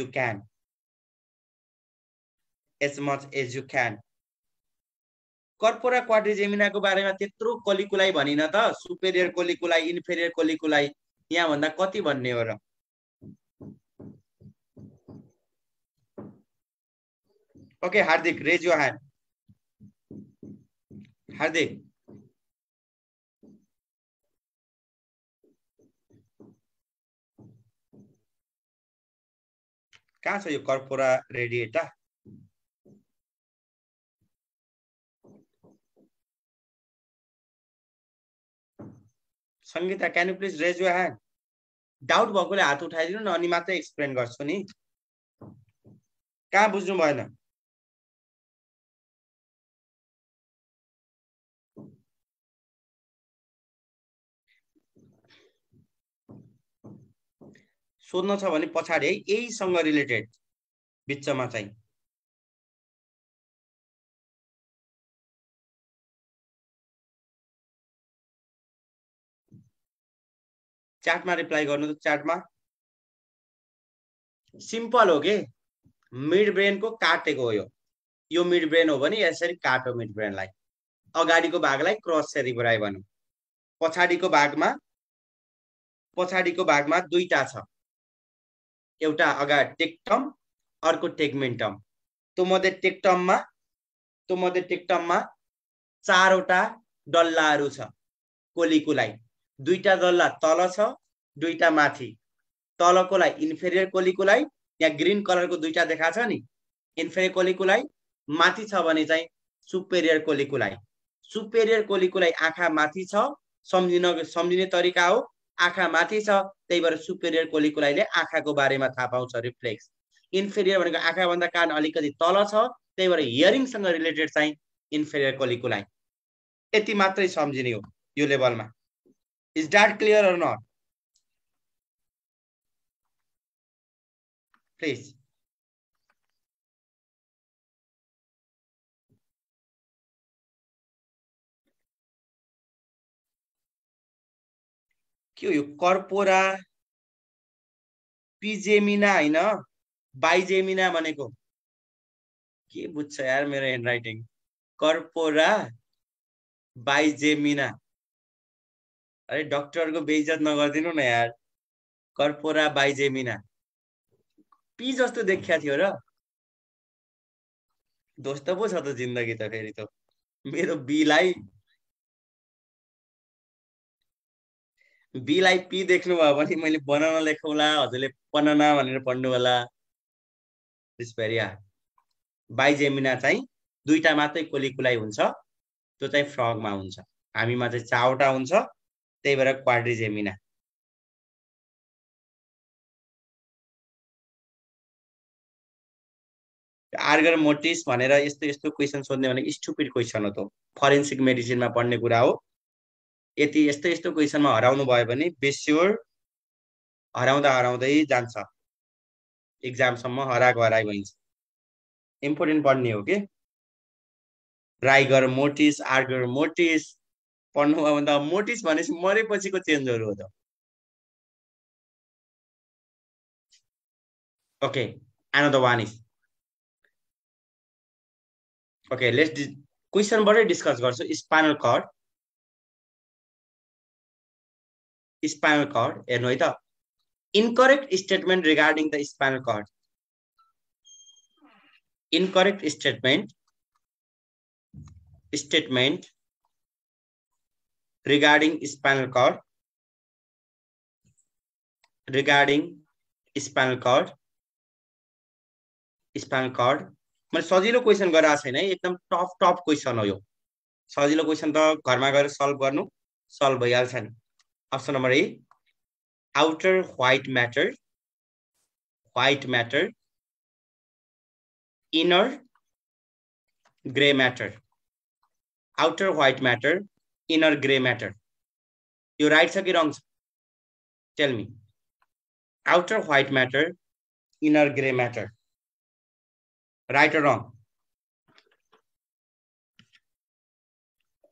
you can corpora quadrigemina को बारेमा त्यत्रो कोलिकुलाई भनिन त superior colliculi inferior कोलिकुलाई यहाँ भन्दा कति भन्ने हो र ओके हार्दिक रेज योर ह्यान्ड हार्दिक कहाँ छ यो corpora radiata? Sangeeta, can you please raise your hand? Doubt भएकोले हात उठाइदिनु न, अनि मात्रै एक्सप्लेन गर्छु नि। कहाँ बुझ्नु भएन? सोध्न छ भने पछाडि है, यहीसँग रिलेटेड बिचमा चाहिँ। च्याटमा रिप्लाई गर्नु त, च्याटमा। सिम्पल हो के, मिड ब्रेनको काटेको हो यो मिड ब्रेन हो भने यसरी काटो मिड ब्रेनलाई। अगाडिको भागलाई क्रस सेरिब्राई भनौँ। पछाडिको भागमा दुईटा छ, एउटा अगाडि टेक्टम, अर्को टेगमेन्टम। त्यो मध्ये टेक्टममा चारवटा डल्लाहरू छ कोलिकुलाई। दुईटा डल्ला तल छ, दुईटा माथि। तलकोलाई इन्फेरियर कोलिकुलाई, यहाँ ग्रीन कलरको दुईटा देखा छ नि, इन्फेरियर कोलिकुलाई। माथि छ भने चाहिँ सुपेरियर कोलिकुलाई। सुपेरियर कोलिकुलाई आँखा माथि छ, सम्झिने तरिका हो, आँखा माथि छ, त्यही भएर सुपेरियर कोलिकुलाईले आँखाको बारेमा थाहा पाउँछ, रिफ्लेक्स। इन्फेरियर भनेको आँखाभन्दा कान अलिकति तल छ, त्यही भएर हियरिङसँग रिलेटेड चाहिँ इन्फेरियर कोलिकुलाई। यति मात्रै सम्झिने हो यो लेभलमा। Is that clear or not? Please. के हो यो? कर्पोरा पिजेमिना हैन, बाइजेमिना भनेको। के बुझ्छ यार मेरो ह्यान्डराइटिङ? कर्पोरा बाइजेमिना। अरे डक्टरको बेइज्जत नगरिदिनु न यार। कर्पोरा बाइजेमिना पी जस्तो देखिया थियो र। दोस्त पो छ त जिन्दगी त फेरि त। मेरो बीलाई पी देख्नु भयो भने मैले बनाना लेखौला, हजुरले बनाना भनेर पढ्नु होला। बाइजेमिना चाहिँ दुईटा मात्रै कोलिकुलाई हुन्छ, त्यो चाहिँ फ्रगमा हुन्छ। हामीमा चाहिँ चारवटा हुन्छ, त्यही भएर क्वाड्रिजेमिना। आर्गर मोटिस भनेर यस्तो क्वेसन सोध्ने भने स्टुपिड क्वेसन हो त। फरेन्सिक मेडिसिनमा पढ्ने कुरा हो। यति यस्तो क्वेसनमा हराउनु भयो भने बेस्योर हराउँदै जान्छ, एक्जामसम्म हराएको हराइ भइन्छ। इम्पोर्टेन्ट पढ्ने हो के। राइगर मोटिस, आर्गर मोटिस पढ्नु भयो भने त मोटिस भनेपछि मरेपछिको चेन्जहरू हो त। Okay, another one is okay, let's क्वेसनबाटै डिस्कस गर्छु। स्पाइनल कर्ड हेर्नु है त। Incorrect statement regarding the spinal cord. Incorrect statement regarding spinal cord, मैले सजिलो क्वेसन गराएको छैन है, एकदम टफ क्वेसन हो यो। सजिलो क्वेसन त घरमा गएर सल्भ गर्नु, सल्भ भइहाल्छ नि। Option number A, outer white matter, inner grey matter. Outer white matter, inner grey matter, यो राइट छ कि रङ छ? Tell me. Outer white matter, inner grey matter, right or wrong?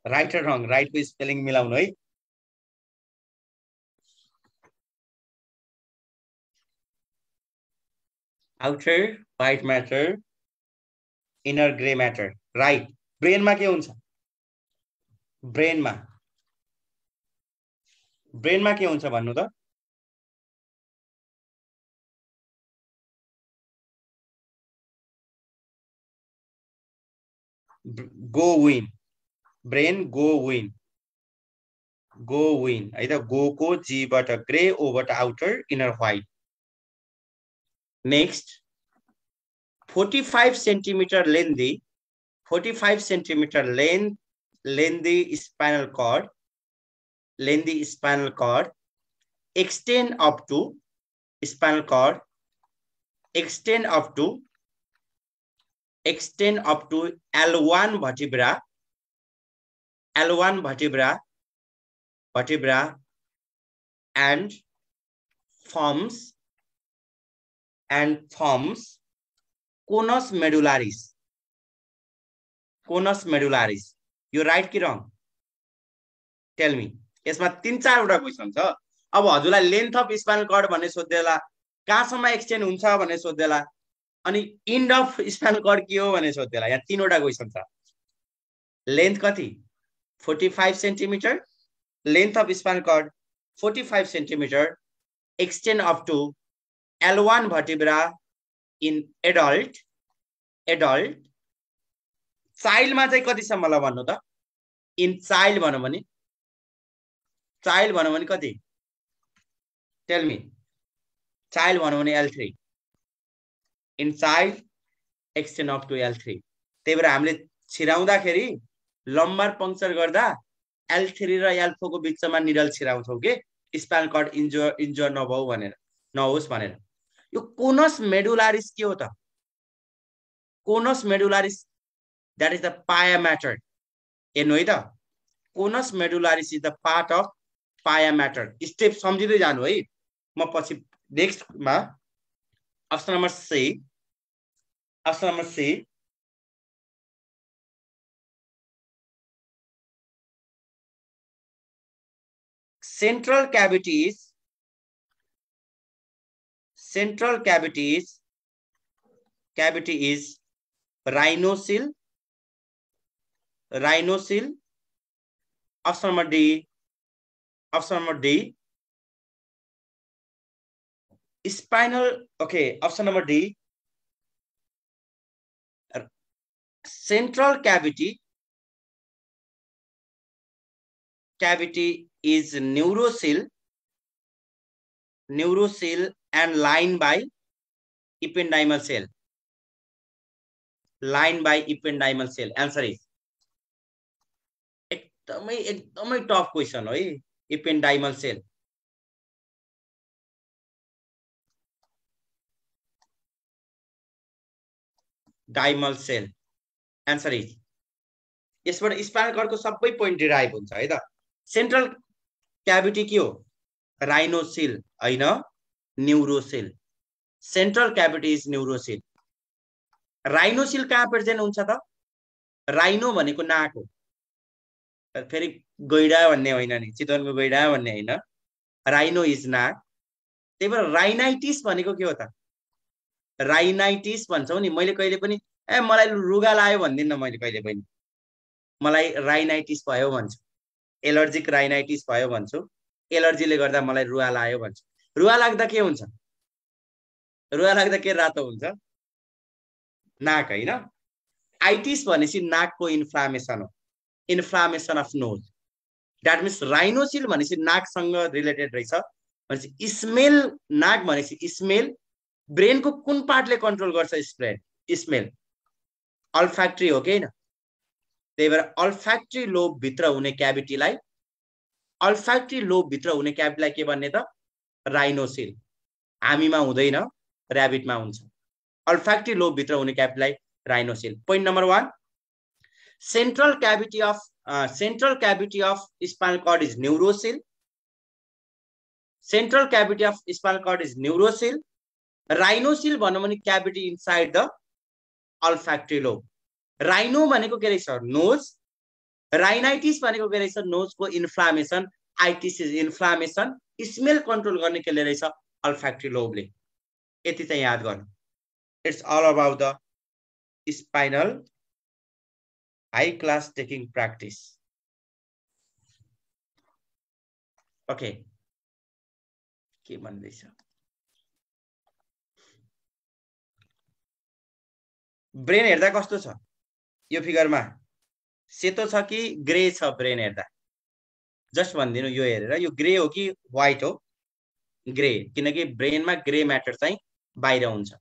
Right or wrong? Right को spelling मिलाउनु है। Outer white matter, inner grey matter, right. ब्रेनमा के हुन्छ? ब्रेनमा के हुन्छ भन्नु त? Go win, brain go win है त। गो को जी बाट ग्रे, ओ बाट outer, inner white. Next 45 centimeter lengthy, 45 centimeter lengthy spinal cord, extend up to spinal cord, extend up to L1 vertebra and forms conus medullaris. You right कि wrong? Tell me. यसमा 3-4 वटा question छ। अब हजुरलाई length of spinal chord भन्ने सोध्देला, कहाँसम्म extend हुन्छ भन्ने सोध्देला, अनि एन्ड अफ स्पाइनल कर्ड के हो भन्ने सोध्देला। यहाँ 3 वटा क्वेशन छ। लेन्थ कति? 45 centimetre, length of spinal chord 45 centimetre, extend up to L1 vertebra in adult. Child मा चाहिँ कति सम्म ल भन्नु त? In child भन्नु भने कति? Tell me. Child भन्नु भने L3. In child extend up to L3. त्यही भएर हामीले छिराउँदाखेरि लम्बार पंक्चर गर्दा L3 र L4 को बीचमा निडल छिराउँछौ के स्पाइनल कर्ड इन्जर नहोस् भनेर। यो कोनस मेडुलारिस के हो त? Conus medullaris that is the pia mater. हेर्नु है त, conus medullaris is the part of pia mater. Step सम्झिदै जानु है। म पछि नेक्स्ट मा option number C, central cavity is rhinocele. Option number D. Spinal. Okay. Option number D. Central cavity is neurocele and lined by ependymal cell. Answer is एकदमै tough question हो है। ependymal cell. Dymal cell. Answer is यसबाट spinal cord को सबै point derive हुन्छ है त। Central cavity के हो? राइनोसेल हैन, neurocoel. Central cavity is neurocoel. Rhinocoel कहाँ प्रेजेन्ट हुन्छ त? राइनो भनेको नाक हो, फेरि गैडा भन्ने होइन नि, चितवनको गैडा भन्ने होइन। राइनो इज नाक। त्यही भएर राइनाइटिस भनेको के हो त? राइनाइटिस भन्छौ नि। मैले कहिले पनि मलाई रुगा लाग्यो भन्दिनँ, मैले कहिले पनि मलाई राइनाइटिस भयो भन्छु, एलर्जिक राइनाइटिस भयो भन्छु। एलर्जीले गर्दा मलाई रुवा लाग्यो भन्छु। रुवा लाग्दा के हुन्छ? रुवा लाग्दा के रातो हुन्छ? नाक हैन। आइटिस भनेपछि नाकको इन्फ्लामेसन हो, inflammation of nose. That means rhinocoel भनेपछि नाकसँग रिलेटेड रहेछ। भनेपछि स्मेल, नाक भनेपछि स्मेल। ब्रेन को कुन पार्टले कन्ट्रोल गर्छ स्मेल? अल्फ्याक्ट्री हो कि हैन? त्यही भएर अल्फ्याक्ट्री लोब भित्र हुने क्याभिटीलाई के भन्ने त? राइनोसेल। हामीमा हुँदैन, र्याबिटमा हुन्छ। अल्फ्याक्ट्री लोब भित्र हुने क्याभिटीलाई rhinocoel. Point number 1, central cavity of spinal cord is neurocoel. Central cavity of spinal cord is neurocoel. Rhinocoel भन्नु भने cavity inside the olfactory lobe. Rhino भनेको के रहेछ? नोज। राइनाइटिस भनेको के रहेछ? नोज को inflammation. Itis is inflammation. Smell control गर्ने के रहेछ? अल्फ्याक्ट्री लोबले। यति चाहिँ याद गर्नु। It's all about the spinal high class taking practice. Okay, के भन्दैछ? ब्रेन हेर्दा कस्तो छ? यो फिगरमा सेतो छ कि ग्रे छ? ब्रेन हेर्दा जस्ट भनिदिनु यो हेरेर, यो ग्रे हो कि व्हाइट हो? ग्रे, किनकि ब्रेनमा ग्रे म्याटर चाहिँ बाहिर हुन्छ।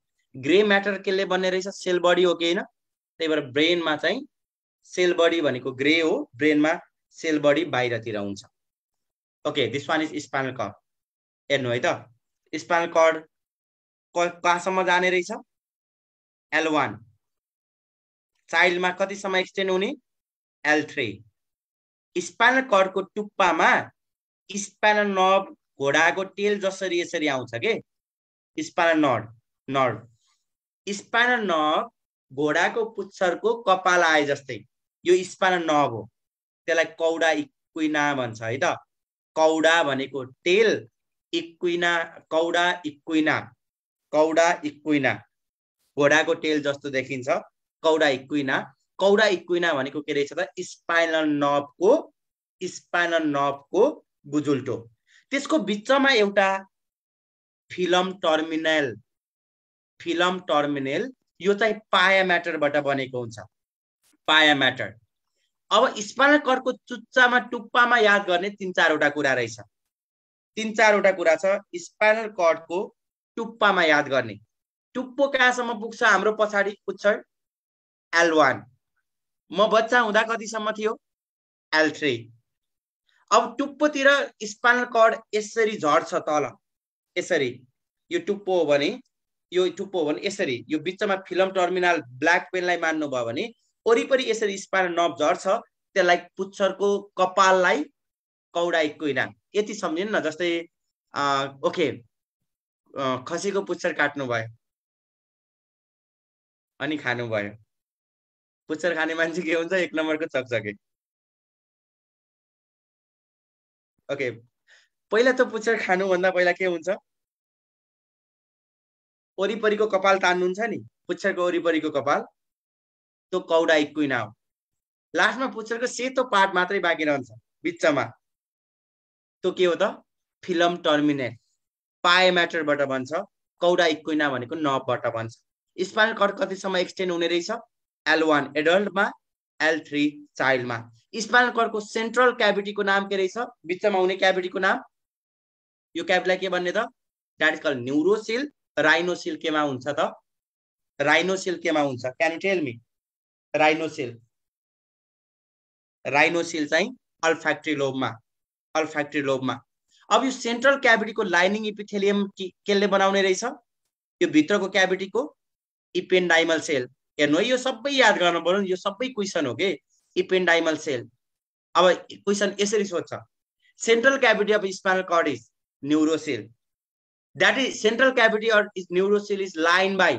ग्रे म्याटर केले बन्ने रहेछ सेल बडी हो कि हैन त्यही भएर ब्रेनमा चाहिँ सेल बडी भनेको ग्रे हो ब्रेनमा सेल बडी बाहिरतिर हुन्छ okay this one is spinal cord हेर्नु है त स्पाइनल कर्ड कहाँसम्म जाने रहेछ L1 चाइल्डमा कतिसम्म एक्सटेन्ड हुने L3 स्पाइनल कर्डको टुप्पामा स्पाइनल नर्भ घोडाको टेल जसरी यसरी आउँछ के स्पाइनल नर्भ स्पाइनल नर्भ घोडाको पुच्छरको कपाल आए जस्तै यो स्पाइनल नर्भ हो त्यसलाई कौडा इक्विना भन्छ है त कौडा भनेको टेल इक्विना कौडा इक्विना घोडाको टेल जस्तो देखिन्छ कौडा इक्विना भनेको के रहेछ त स्पाइनल नर्भको बुजुल्टो त्यसको बिचमा एउटा फिलम टर्मिनल यो चाहिँ पाया म्याटरबाट बनेको हुन्छ पाया म्याटर अब स्पाइनल कर्डको चुच्चामा टुप्पामा याद गर्ने 3-4 वटा कुरा रहेछ 3-4 वटा कुरा छ स्पाइनल कर्डको टुप्पामा याद गर्ने टुप्पो कहाँसम्म पुग्छ हाम्रो पछाडी पुच्छर L1 म बच्चा हुँदा कतिसम्म थियो L3 अब टुप्पोतिर स्पाइनल कर्ड यसरी झर्छ तल यसरी यो टुप्पो हो भने यसरी यो बिचमा फिलम टर्मिनल ब्ल्याक पेनलाई मान्नु भयो भने वरिपरि यसरी स्पाइनल नर्भ झर्छ त्यसलाई पुच्छरको कपाललाई कौडा इक्विना यति सम्झिनु न जस्तै ओके खसीको पुच्छर काट्नु भयो अनि खानु भयो पुच्छर खाने मान्छे के हुन्छ 1 नम्बरको चकचके ओके पहिला त पुच्छर खानु भन्दा पहिला के हुन्छ वरिपरिको कपाल तान्नुहुन्छ नि पुच्छरको वरिपरिको कपाल त्यो कौडा इक्विना हो लास्टमा पुच्छरको सेतो पार्ट मात्रै बाँकी रहन्छ बिचमा त्यो के हो त फिलम टर्मिनल पाया म्याटरबाट बन्छ कौडा इक्विना भनेको नर्भबाट बन्छ स्पाइनल कर्ड कतिसम्म एक्सटेन्ड हुने रहेछ L1 एडल्टमा L3 चाइल्डमा स्पाइनल कर्डको सेन्ट्रल क्याभिटीको नाम के रहेछ बिचमा हुने क्याभिटीको नाम यो क्याभिटीलाई के भन्ने त दैट इज कॉल्ड न्यूरोसिल राइनोसिल केमा हुन्छ त राइनोसिल केमा हुन्छ क्यान यु टेल मी राइनोसिल चाहिँ अल्फ्याक्टरी लोबमा अब यो सेन्ट्रल क्याभिटीको लाइनिङ इपिथेलियम केले बनाउने रहेछ यो भित्रको क्याभिटीको इपेन्डाइमल सेल हेर्नु यो सबै याद गर्न पर्यो यो सबै क्वेशन हो के इपेन्डाइमल सेल अब क्वेशन यसरी सोध्छ central cavity of spinal cord is neurocoel that is central cavity or is neurosil is lined by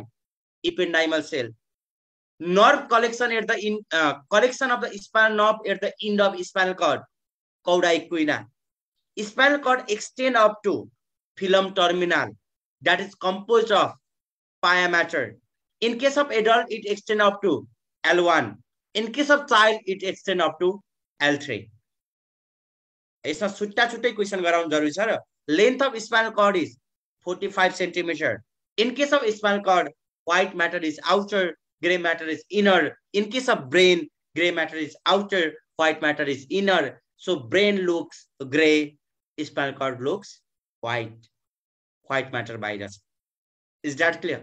ependymal cell nerve collection at the collection of the spinal nerve at the end of spinal cord cauda equina spinal cord extend up to filum terminal that is composed of pia mater in case of adult it extend up to L1 in case of child it extend up to L3 यसमा छुट्टा छुट्टै question गराउन जरुरी छ र length of spinal cord is 45 centimeter. In case of spinal cord, white matter is outer, gray matter is inner. In case of brain, gray matter is outer, white matter is inner. So brain looks gray, spinal cord looks white. White matter virus. Is that clear?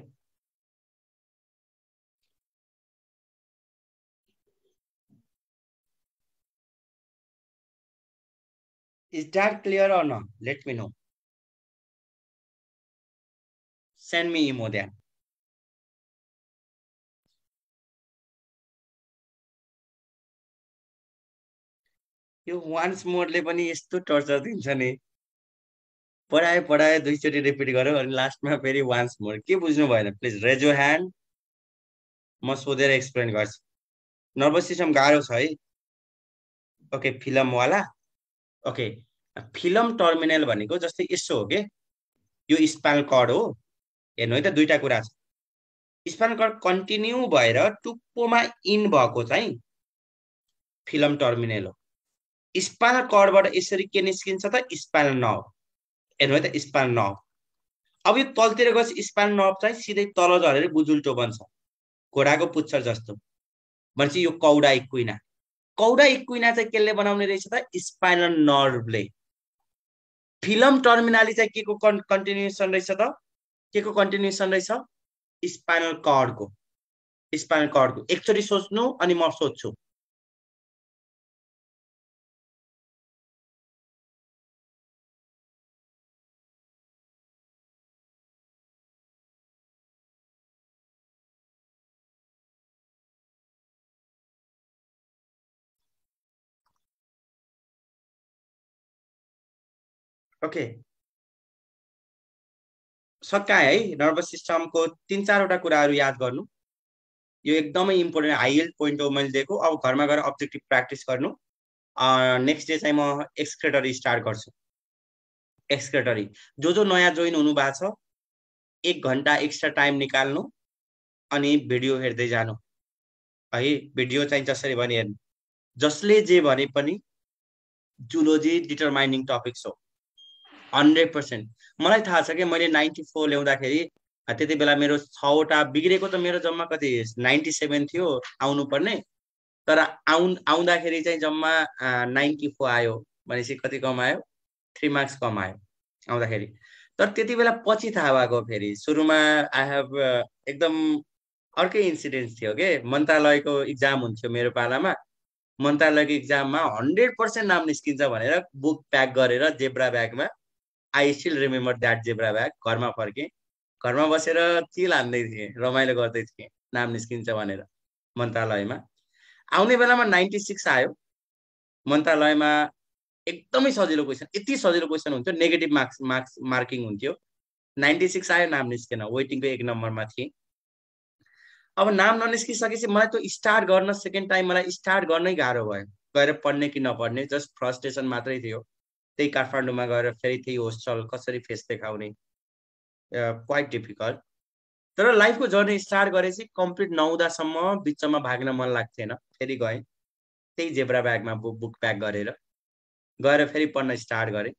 Is that clear or not? Let me know. Send me email then. यो once more ले पनि यस्तो torture दिन्छ नि पढाए 2 चोटी repeat गरौ अनि लास्टमा फेरि once more के बुझ्नु भएन प्लिज रेज योर ह्यान्ड म सोधेर एक्सप्लेन गर्छु नर्भस सिस्टम गाह्रो छ है ओके फिलम वाला ओके फिलम टर्मिनल भनेको जस्तै यसो हो के यो स्पाइनल कर्ड हो हेर्नु है त दुईटा कुरा छ स्पाइनल कर्ड कन्टिन्यू भएर टुप्पोमा इन भएको चाहिँ फिलम टर्मिनल हो स्पाइनल कर्डबाट यसरी के निस्किन्छ त स्पाइनल नर्भ हेर्नु है त स्पाइनल नर्भ अब यो तलतिर गएछ स्पाइनल नर्भ चाहिँ सिधै तल झरेर बुजुल्टो बन्छ घोडाको पुच्छर जस्तो भनेपछि यो कौडा इक्विना चाहिँ केले बनाउने रहेछ त स्पाइनल नर्भले फिलम टर्मिनाली चाहिँ के को कन्टिन्युएसन रहेछ त के को कन्टिन्युएसन रहेछ स्पाइनल कर्डको एकचोटि सोच्नु अनि म सोध्छु। ओके, सकाए है नर्भस सिस्टमको 3-4 कुराहरू याद गर्नु। यो एकदमै इम्पोर्टेन्ट हाइलाइट पोइन्ट हो मैले दिएको। अब घरमा गएर अब्जेक्टिभ प्र्याक्टिस गर्नु। नेक्स्ट डे चाहिँ म एक्सक्रेटरी स्टार्ट गर्छु। एक्सक्रेटरी जो नयाँ जोइन हुनु भएको छ 1 घन्टा एक्स्ट्रा टाइम निकाल्नु अनि भिडियो हेर्दै जानु है। भिडियो चाहिँ जसरी भने हेर्नु, जसले जे भने पनि जुलोजी डिटरमाइनिङ टपिक्स हो 100%। मलाई थाहा छ कि मैले 94 ल्याउँदाखेरि त्यति बेला मेरो 6वटा बिग्रेको त मेरो जम्मा कति 97 थियो आउनु पर्ने, तर आउँदाखेरि चाहिँ जम्मा 94 आयो भनेपछि कति कम आयो, 3 मार्क्स कम आयो आउँदाखेरि। तर त्यति बेला पछि थाहा भएको फेरि सुरुमा आई हेभ एकदम अर्कै इन्सिडेन्ट थियो के। मन्त्रालयको इक्जाम हुन्थ्यो मेरो पालामा। मन्त्रालयको इक्जाममा 100% नाम निस्किन्छ भनेर बुक प्याक गरेर जेब्रा ब्यागमा, I still remember that zebra bag, घरमा फर्केँ। घरमा बसेर चिल हान्दै थिएँ, रमाइलो गर्दै थिएँ नाम निस्किन्छ भनेर। मन्त्रालयमा आउने बेलामा 96 आयो। मन्त्रालयमा एकदमै सजिलो क्वेसन, यति सजिलो क्वेसन हुन्थ्यो, नेगेटिभ मार्किङ हुन्थ्यो। 96 आयो, नाम निस्केन, वेटिङको 1 नम्बरमा थिएँ। अब नाम ननिस्किसकेपछि मलाई त्यो स्टार्ट गर्न सेकेन्ड टाइम मलाई स्टार्ट गर्नै गाह्रो भयो। गएर पढ्ने कि नपढ्ने जस्ट फ्रस्ट्रेसन मात्रै थियो। त्यही काठमाडौँमा गएर फेरि त्यही होस्टल कसरी फेस देखाउने, क्वाइट डिफिकल्ट। तर लाइफको जर्नी स्टार्ट गरेपछि कम्प्लिट नहुँदासम्म बिचमा भाग्न मन लाग्थेन। फेरि गएँ त्यही जेब्रा ब्यागमा बुक प्याक गरेर गएर फेरि पढ्न स्टार्ट गरेँ।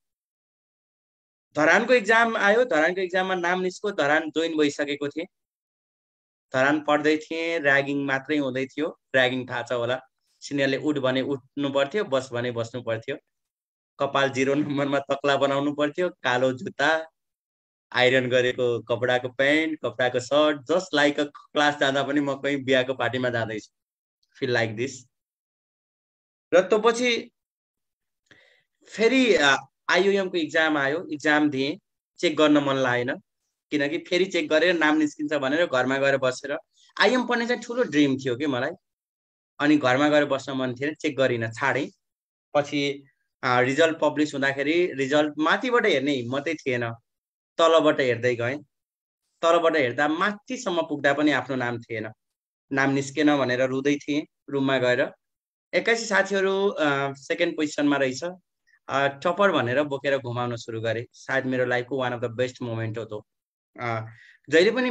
धरानको इक्जाम आयो, धरानको इक्जाममा नाम निस्क्यो, धरान जोइन भइसकेको थिएँ। धरान पढ्दै थिएँ, ऱ्यागिङ मात्रै हुँदै थियो। ऱ्यागिङ थाहा छ होला, सिनियरले उठ भने उठ्नु पर्थ्यो, बस भने बस्नु पर्थ्यो। कपाल 0 नम्बरमा तक्ला बनाउनु पर्थ्यो, कालो जुत्ता, आइरन गरेको कपडाको प्यान्ट, कपडाको सर्ट, जस्ट लाइक क्लास जाँदा पनि म कहीँ बिहाको पार्टीमा जाँदैछु, फिल लाइक दिस। र त्यो पछि फेरि आइयुएमको इक्जाम आयो, इक्जाम दिएँ, चेक गर्न मन लागेन किनकि फेरि चेक गरेर नाम निस्किन्छ भनेर घरमा गएर बसेर, आइएम पढ्ने चाहिँ ठुलो ड्रिम थियो कि मलाई। अनि घरमा गएर बस्न मन थिएन, चेक गरिनँ, छाडेँ। पछि रिजल्ट पब्लिस हुँदाखेरि रिजल्ट माथिबाट हेर्ने हिम्मतै थिएन, तलबाट हेर्दै गएँ। तलबाट हेर्दा माथिसम्म पुग्दा पनि आफ्नो नाम थिएन, नाम निस्केन भनेर रुँदै थिएँ रुममा गएर। 21 साथीहरू सेकेन्ड पोजिसनमा रहेछ, टपर भनेर बोकेर घुमाउन सुरु गरेँ। सायद मेरो लाइफको one of the best moment हो त्यो। जहिले पनि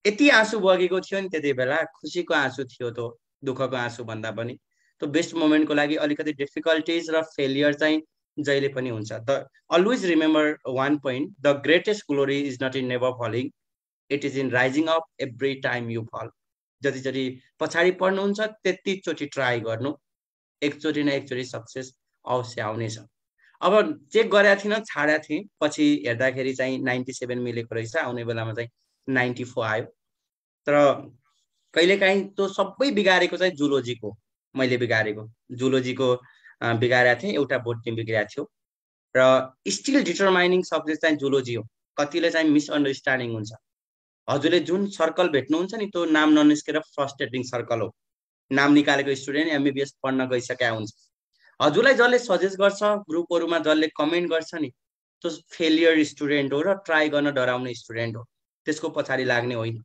यति आँसु बगेको थियो नि त्यति बेला, खुसीको आँसु थियो त्यो, दुःखको आँसु भन्दा पनि। त्यो बेस्ट मोमेन्टको लागि अलिकति डिफिकल्टिज र फेलियर चाहिँ जहिले पनि हुन्छ। The always remember one point, the greatest glory is not in never falling, it is in rising up every time you fall. जतिचोटि पछाडि पर्नुहुन्छ त्यतिचोटि ट्राई गर्नु, एकचोटि न एकचोटि सक्सेस अवश्य आउनेछ। अब चेक गरेको थिइनँ, छाडेको थिएँ। पछि हेर्दाखेरि चाहिँ 97 मिलेको रहेछ, आउने बेलामा चाहिँ 94 आयो। तर कहिलेकाहीँ त्यो सबै बिगारेको चाहिँ जुलोजीको, मैले बिगारेको जुलोजीको बिगारेको थिएँ, एउटा बोर्ड टिम बिग्रेको थियो। र स्टिल डिटरमाइनिङ सब्जेक्ट चाहिँ जुलोजी हो। कतिले चाहिँ मिसअन्डरस्ट्यान्डिङ हुन्छ। हजुरले जुन सर्कल भेट्नुहुन्छ नि त्यो नाम ननिस्केर फ्रस्ट्रेटिङ सर्कल हो। नाम निकालेको स्टुडेन्ट एमबिबिएस पढ्न गइसकेका हुन्छ। हजुरलाई जसले सजेस्ट गर्छ, ग्रुपहरूमा जसले कमेन्ट गर्छ नि, त्यो फेलियर स्टुडेन्ट हो र ट्राई गर्न डराउने स्टुडेन्ट हो, त्यसको पछाडि लाग्ने होइन।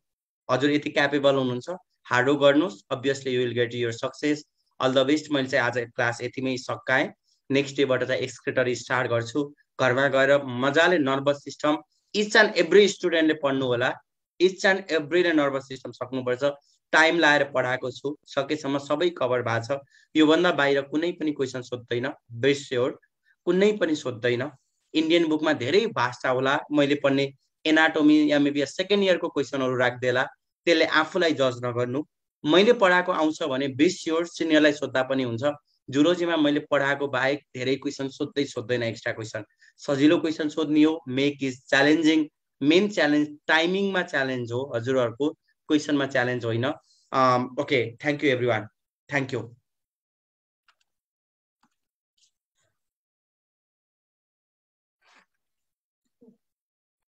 हजुर यति क्यापेबल हुनुहुन्छ, हार्डवर्क गर्नुहोस्, obviously you will get your success. All the best. मैले चाहिँ आज क्लास यतिमै सकाएँ। नेक्स्ट डेबाट चाहिँ एक्सक्रेटरी स्टार्ट गर्छु। घरमा गएर मजाले nervous system each and every स्टुडेन्टले पढ्नु होला, इच एन्ड एभ्रीले नर्भस सिस्टम सक्नुपर्छ। टाइम लाएर पढाएको छु, सकेसम्म सबै कभर भएको छ। योभन्दा बाहिर कुनै पनि क्वेसन सोध्दैन, बेस्ट स्योर कुनै पनि सोध्दैन। इन्डियन बुकमा धेरै भाषा होला, मैले पढ्ने एनाटोमी एमबिबिएस सेकेन्ड इयरको क्वेसनहरू राख्देला, त्यसले आफूलाई जज नगर्नु। मैले पढाएको आउँछ भने बेस्ट स्योर सिनियरलाई सोद्धा पनि हुन्छ। जुलोजीमा मैले पढाएको बाहेक धेरै क्वेसन सोध्दैन, एक्स्ट्रा क्वेसन। सजिलो क्वेसन सोध्ने हो, make is challenging main challenge टाइमिङमा च्यालेन्ज हो हजुरहरूको, क्वेसनमा च्यालेन्ज होइन। Okay, thank you everyone, thank you.